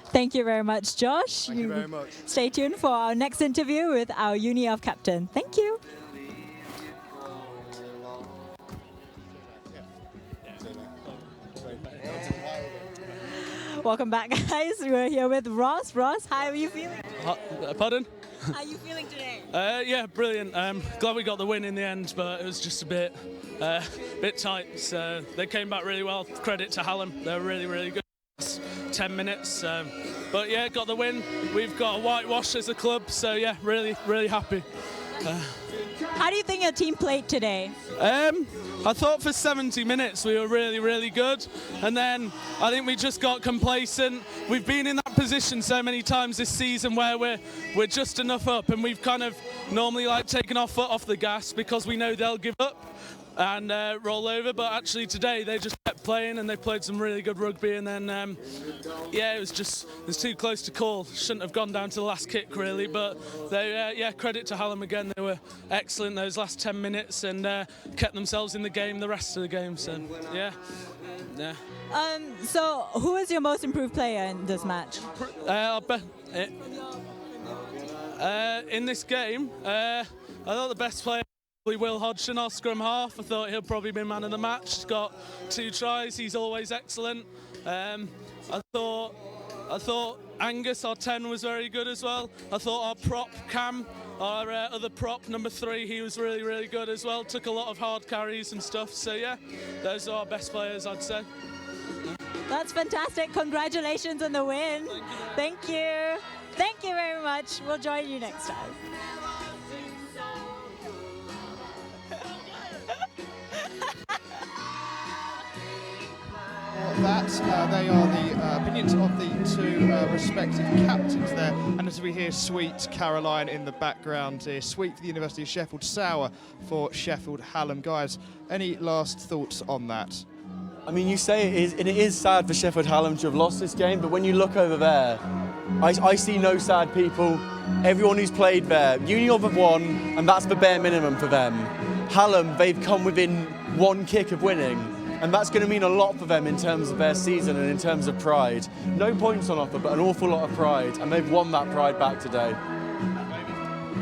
Thank you very much, Josh. Thank you very much. Stay tuned for our next interview with our Uniov captain. Thank you. Welcome back, guys. We're here with Ross. Ross, how are you feeling? Pardon? How are you feeling today? Yeah, brilliant. Glad we got the win in the end, but it was just a bit tight. So they came back really well. Credit to Hallam. They're really good. 10 minutes. But yeah, got the win. We've got a whitewash as a club, so yeah, really happy. How do you think your team played today? I thought for 70 minutes we were really good, and then I think we just got complacent. We've been in that position so many times this season where we're just enough up, and we've kind of normally like taken our foot off the gas because we know they'll give up and roll over, but actually today they just kept playing and they played some really good rugby, and then yeah, it was too close to call. Shouldn't have gone down to the last kick really, but they yeah, credit to Hallam again. They were excellent those last 10 minutes and kept themselves in the game the rest of the game, so yeah. So who is your most improved player in this match? In this game, I thought the best player Will Hodgson, our scrum half. I thought he'll probably be man of the match. He's got 2 tries. He's always excellent. I thought Angus, our 10, was very good as well. I thought our prop Cam, our other prop number 3, he was really good as well. Took a lot of hard carries and stuff. So yeah, those are our best players, I'd say. That's fantastic. Congratulations on the win. Thank you. Thank you very much. We'll join you next time. They are the opinions of the 2 respective captains there, and as we hear Sweet Caroline in the background here, Sweet for the University of Sheffield, Sour for Sheffield Hallam. Guys, any last thoughts on that? I mean, you say it is, and it is sad for Sheffield Hallam to have lost this game, but when you look over there, I see no sad people. Everyone who's played there, Uniov have won, and that's the bare minimum for them. Hallam, they've come within 1 kick of winning, and that's going to mean a lot for them in terms of their season and in terms of pride. No points on offer, but an awful lot of pride, and they've won that pride back today.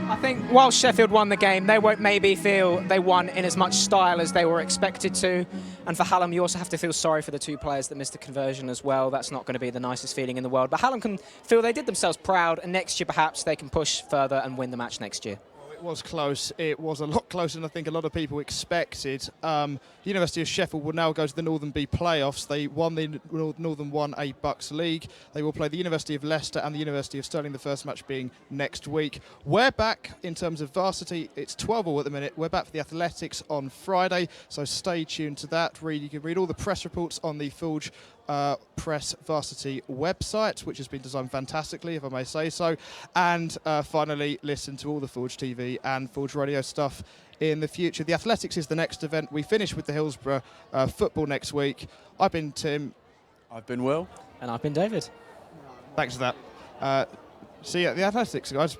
I think while Sheffield won the game, they won't maybe feel they won in as much style as they were expected to. And for Hallam, you also have to feel sorry for the 2 players that missed the conversion as well. That's not going to be the nicest feeling in the world. But Hallam can feel they did themselves proud, and next year perhaps they can push further and win the match next year. It was close. It was a lot closer than I think a lot of people expected. The University of Sheffield will now go to the Northern B playoffs. They won the Northern 1A Bucks League. They will play the University of Leicester and the University of Stirling, the first match being next week. We're back in terms of Varsity. It's 12-all at the minute. We're back for the Athletics on Friday, so stay tuned to that. You can read all the press reports on the Fulge Press Varsity website, which has been designed fantastically, if I may say so. And finally, listen to all the Forge TV and Forge Radio stuff in the future. The Athletics is the next event. We finish with the Hillsborough football next week. I've been Tim. I've been Will. And I've been David. Thanks for that. See you at the athletics, guys.